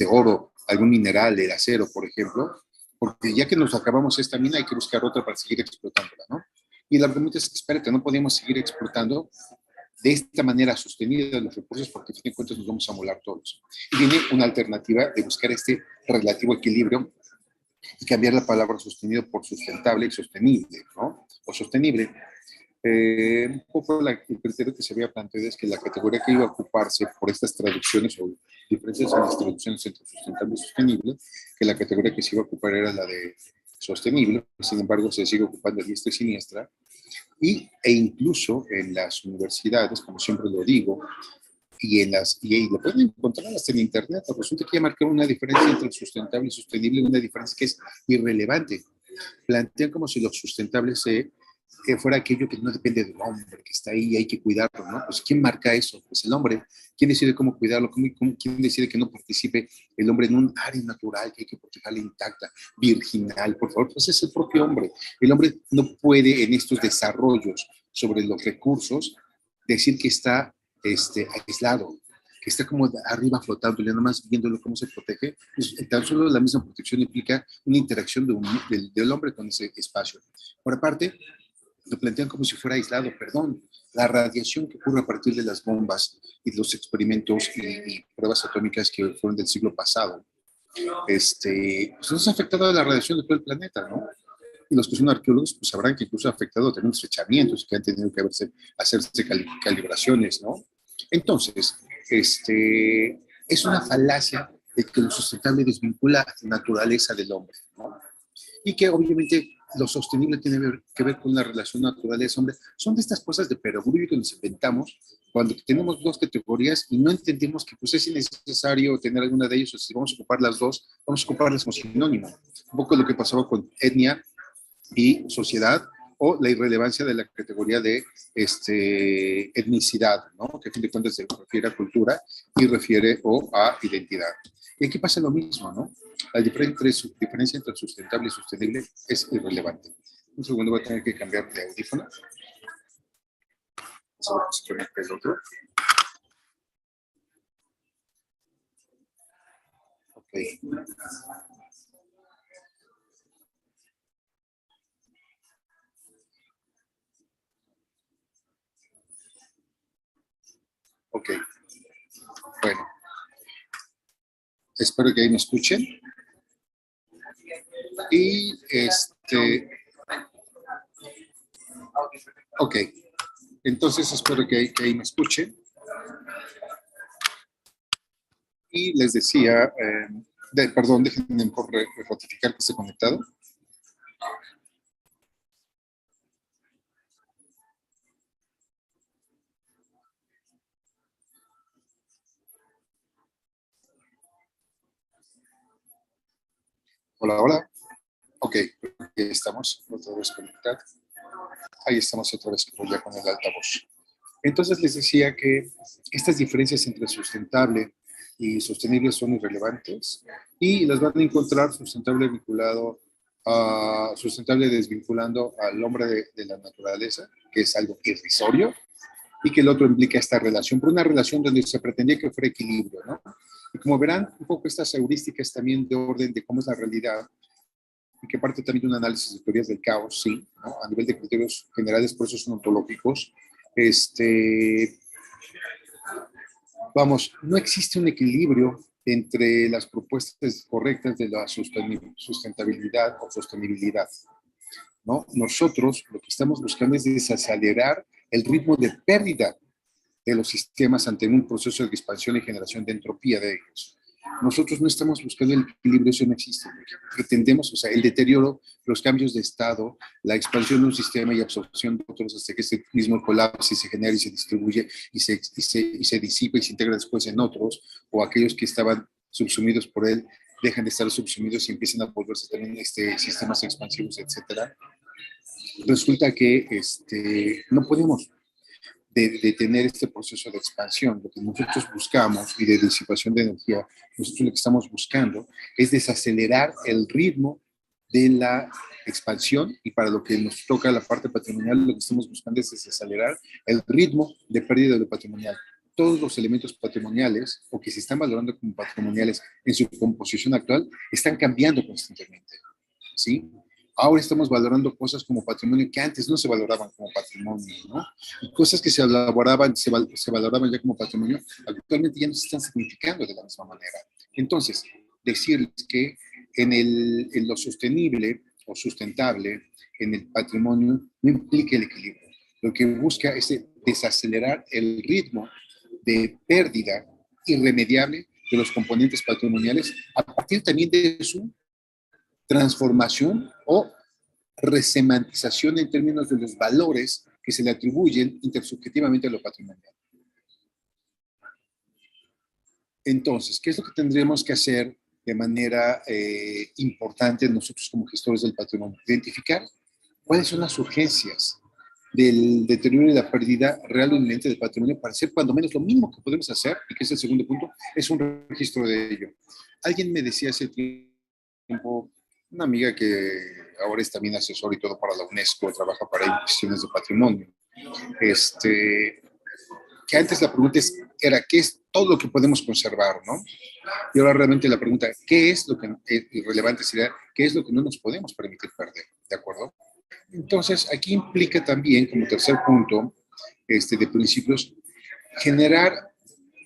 Oro, algún mineral, el acero, por ejemplo, porque ya que nos acabamos esta mina hay que buscar otra para seguir explotándola, ¿no? Y el argumento es que, espera, que no podíamos seguir explotando de esta manera sostenida los recursos porque, a fin de cuentas, nos vamos a molar todos. Y viene una alternativa de buscar este relativo equilibrio y cambiar la palabra sostenido por sustentable y sostenible, ¿no? O sostenible. Un poco el criterio que se había planteado es que la categoría que iba a ocuparse por estas traducciones o diferencias en las traducciones entre sustentable y sostenible, que la categoría que se iba a ocupar era la de sostenible, sin embargo se sigue ocupando a diestra y siniestra, e incluso en las universidades, como siempre lo digo, y lo pueden encontrar hasta en internet, resulta que ya marcaron una diferencia entre el sustentable y sostenible, una diferencia que es irrelevante. Plantean como si lo sustentable que fuera aquello que no depende del hombre, que está ahí y hay que cuidarlo, ¿no? Pues ¿quién marca eso? Pues el hombre. ¿Quién decide cómo cuidarlo? ¿Quién decide que no participe el hombre en un área natural que hay que protegerla intacta, virginal? Por favor, pues es el propio hombre. El hombre no puede en estos desarrollos sobre los recursos decir que está aislado, que está como arriba flotando, ya nada más viéndolo cómo se protege. Pues, tan solo la misma protección implica una interacción del hombre con ese espacio. Por aparte, lo plantean como si fuera aislado, perdón. La radiación que ocurre a partir de las bombas y los experimentos y pruebas atómicas que fueron del siglo pasado, pues nos ha afectado a la radiación de todo el planeta, ¿no? Y los que son arqueólogos pues sabrán que incluso ha afectado también los echamientos, que han tenido que hacerse calibraciones, ¿no? Entonces, es una falacia de que lo sustentable desvincula la naturaleza del hombre, ¿no? Y que obviamente lo sostenible tiene que ver con la relación naturaleza-hombre. Son de estas cosas de perogrullo que nos inventamos cuando tenemos dos categorías y no entendemos que pues es innecesario tener alguna de ellos, o si vamos a ocupar las dos, vamos a ocuparlas como sinónimo. Un poco lo que pasaba con etnia y sociedad, o la irrelevancia de la categoría de etnicidad, ¿no? Que a fin de cuentas se refiere a cultura y refiere a identidad. Y aquí pasa lo mismo, ¿no? La diferencia entre sustentable y sostenible es irrelevante. Un segundo, voy a tener que cambiar de audífono. Vamos a ver si conecta el otro. Ok. Ok. Bueno. Espero que ahí me escuchen. Y ok. Entonces espero que ahí me escuchen. Y les decía Perdón, déjenme ratificar que esté conectado. Hola, hola. Ok, ahí estamos otra vez conectados. Ahí estamos otra vez ya con el altavoz. Entonces les decía que estas diferencias entre sustentable y sostenible son irrelevantes y las van a encontrar sustentable vinculado a sustentable desvinculando al hombre de la naturaleza, que es algo irrisorio, y que el otro implica esta relación, pero una relación donde se pretendía que fuera equilibrio, ¿no? Y como verán, un poco estas heurísticas también de orden de cómo es la realidad, y que parte también de un análisis de teorías del caos, sí, ¿no? A nivel de criterios generales, por eso son ontológicos. Vamos, no existe un equilibrio entre las propuestas correctas de la sustentabilidad o sostenibilidad, ¿no? Nosotros lo que estamos buscando es desacelerar el ritmo de pérdida de los sistemas ante un proceso de expansión y generación de entropía de ellos. Nosotros no estamos buscando el equilibrio, eso no existe. Pretendemos, o sea, el deterioro, los cambios de estado, la expansión de un sistema y absorción de otros hasta que este mismo colapse y se genera y se distribuye y se disipa y se integra después en otros, o aquellos que estaban subsumidos por él dejan de estar subsumidos y empiezan a volverse también sistemas expansivos, etcétera. Resulta que no podemos tener este proceso de expansión. Lo que nosotros buscamos y de disipación de energía, nosotros lo que estamos buscando es desacelerar el ritmo de la expansión y para lo que nos toca la parte patrimonial, lo que estamos buscando es desacelerar el ritmo de pérdida de lo patrimonial. Todos los elementos patrimoniales o que se están valorando como patrimoniales en su composición actual están cambiando constantemente, ¿sí? Ahora estamos valorando cosas como patrimonio que antes no se valoraban como patrimonio, ¿no? Y cosas que se valoraban ya como patrimonio, actualmente ya no se están significando de la misma manera. Entonces, decirles que en lo sostenible o sustentable, en el patrimonio, no implica el equilibrio. Lo que busca es desacelerar el ritmo de pérdida irremediable de los componentes patrimoniales a partir también de su transformación o resemantización en términos de los valores que se le atribuyen intersubjetivamente a lo patrimonial. Entonces, ¿qué es lo que tendríamos que hacer de manera importante nosotros como gestores del patrimonio? Identificar cuáles son las urgencias del deterioro y la pérdida real o inminente del patrimonio para hacer cuando menos lo mínimo que podemos hacer, y que es el segundo punto, es un registro de ello. Alguien me decía hace tiempo, una amiga que ahora es también asesor y todo para la UNESCO, trabaja para cuestiones de patrimonio, que antes la pregunta era ¿qué es todo lo que podemos conservar, no? Y ahora realmente la pregunta, ¿qué es lo que irrelevante sería, qué es lo que no nos podemos permitir perder? ¿De acuerdo? Entonces, aquí implica también, como tercer punto de principios, generar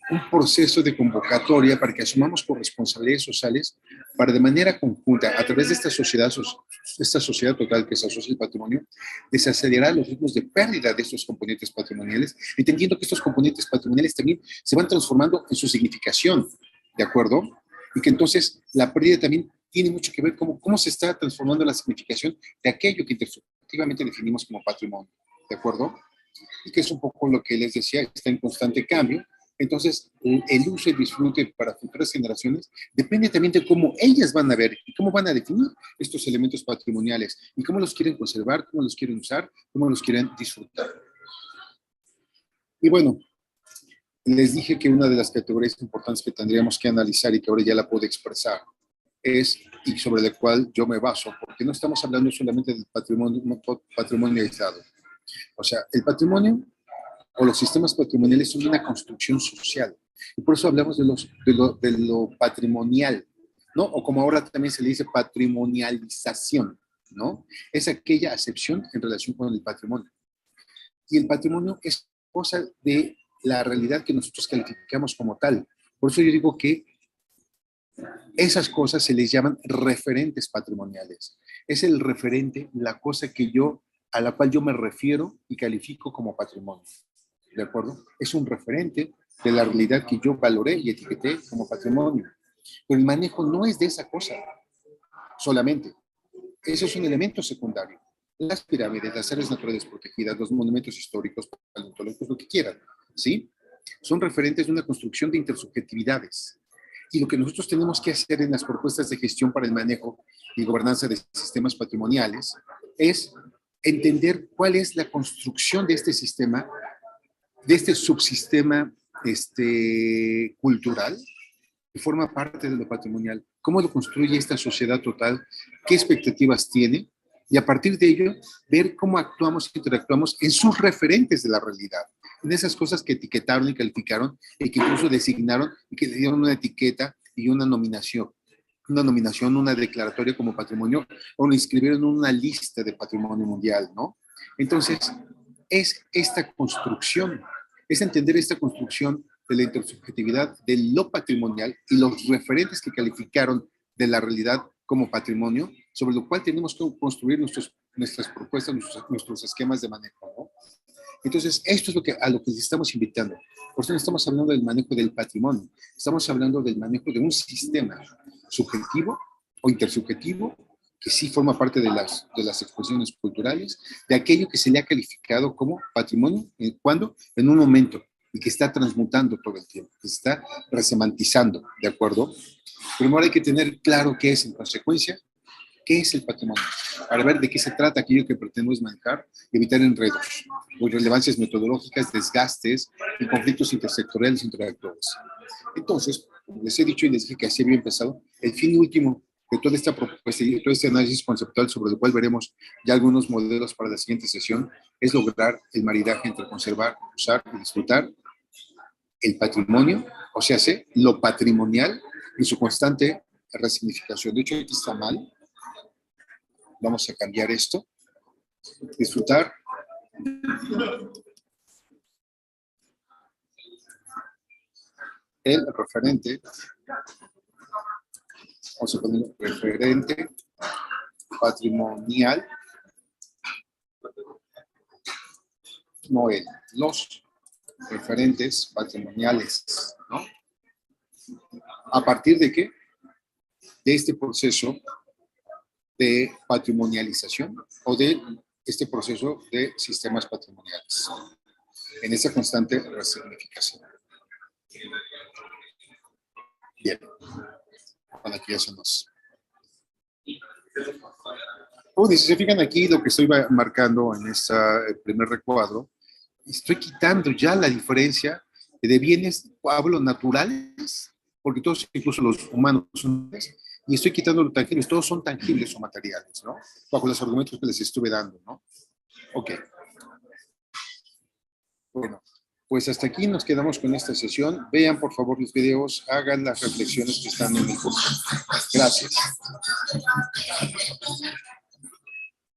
un proceso de convocatoria para que asumamos corresponsabilidades sociales para de manera conjunta, a través de esta sociedad total que se asocia al patrimonio, desacelerar los ritmos de pérdida de estos componentes patrimoniales, entendiendo que estos componentes patrimoniales también se van transformando en su significación, ¿de acuerdo? Y que entonces la pérdida también tiene mucho que ver con cómo se está transformando la significación de aquello que intersubjetivamente definimos como patrimonio, ¿de acuerdo? Y que es un poco lo que les decía, está en constante cambio. Entonces, el uso y disfrute para futuras generaciones depende también de cómo ellas van a ver y cómo van a definir estos elementos patrimoniales y cómo los quieren conservar, cómo los quieren usar, cómo los quieren disfrutar. Y bueno, les dije que una de las categorías importantes que tendríamos que analizar y que ahora ya la puedo expresar es, y sobre la cual yo me baso, porque no estamos hablando solamente del patrimonio aislado. O sea, el patrimonio o los sistemas patrimoniales son una construcción social. Y por eso hablamos de lo patrimonial, ¿no? O como ahora también se le dice patrimonialización, ¿no? Es aquella acepción en relación con el patrimonio. Y el patrimonio es cosa de la realidad que nosotros calificamos como tal. Por eso yo digo que esas cosas se les llaman referentes patrimoniales. Es el referente, la cosa a la cual yo me refiero y califico como patrimonio. ¿De acuerdo? Es un referente de la realidad que yo valoré y etiqueté como patrimonio. Pero el manejo no es de esa cosa solamente. Eso es un elemento secundario. Las pirámides, las áreas naturales protegidas, los monumentos históricos, paleontológicos, lo que quieran, ¿sí? Son referentes de una construcción de intersubjetividades. Y lo que nosotros tenemos que hacer en las propuestas de gestión para el manejo y gobernanza de sistemas patrimoniales es entender cuál es la construcción de este sistema, de este subsistema cultural, que forma parte de lo patrimonial. ¿Cómo lo construye esta sociedad total? ¿Qué expectativas tiene? Y a partir de ello, ver cómo actuamos e interactuamos en sus referentes de la realidad, en esas cosas que etiquetaron y calificaron y que incluso designaron y que le dieron una etiqueta y una nominación, una declaratoria como patrimonio, o lo inscribieron en una lista de patrimonio mundial, ¿no? Entonces, es esta construcción, es entender esta construcción de la intersubjetividad de lo patrimonial y los referentes que calificaron de la realidad como patrimonio, sobre lo cual tenemos que construir nuestras propuestas, nuestros esquemas de manejo, ¿no? Entonces, esto es a lo que les estamos invitando. Por eso no estamos hablando del manejo del patrimonio, estamos hablando del manejo de un sistema subjetivo o intersubjetivo que sí forma parte de las exposiciones culturales, de aquello que se le ha calificado como patrimonio, ¿cuándo? En un momento, y que está transmutando todo el tiempo, que se está resemantizando, ¿de acuerdo? Primero hay que tener claro qué es, en consecuencia, qué es el patrimonio, para ver de qué se trata aquello que pretendemos manejar y evitar enredos, o irrelevancias metodológicas, desgastes y conflictos intersectoriales entre actores. Entonces, como les he dicho y les dije que así había empezado, el fin último de toda esta propuesta y todo este análisis conceptual sobre el cual veremos ya algunos modelos para la siguiente sesión, es lograr el maridaje entre conservar, usar y disfrutar el patrimonio, o sea, lo patrimonial en su constante resignificación. De hecho, aquí está mal. Vamos a cambiar esto. Disfrutar el referente, vamos a poner referente patrimonial, no los referentes patrimoniales, ¿no? ¿A partir de qué? De este proceso de patrimonialización o de este proceso de sistemas patrimoniales, en esa constante resignificación. Bien, bueno, aquí ya somos. Si se fijan aquí lo que estoy marcando en este primer recuadro, estoy quitando ya la diferencia de bienes, hablo naturales, porque todos, incluso los humanos, son y estoy quitando los tangibles, todos son tangibles o materiales, ¿no? Bajo los argumentos que les estuve dando, ¿no? Ok. Bueno, pues hasta aquí nos quedamos con esta sesión. Vean, por favor, los videos, hagan las reflexiones que están en el curso. Gracias.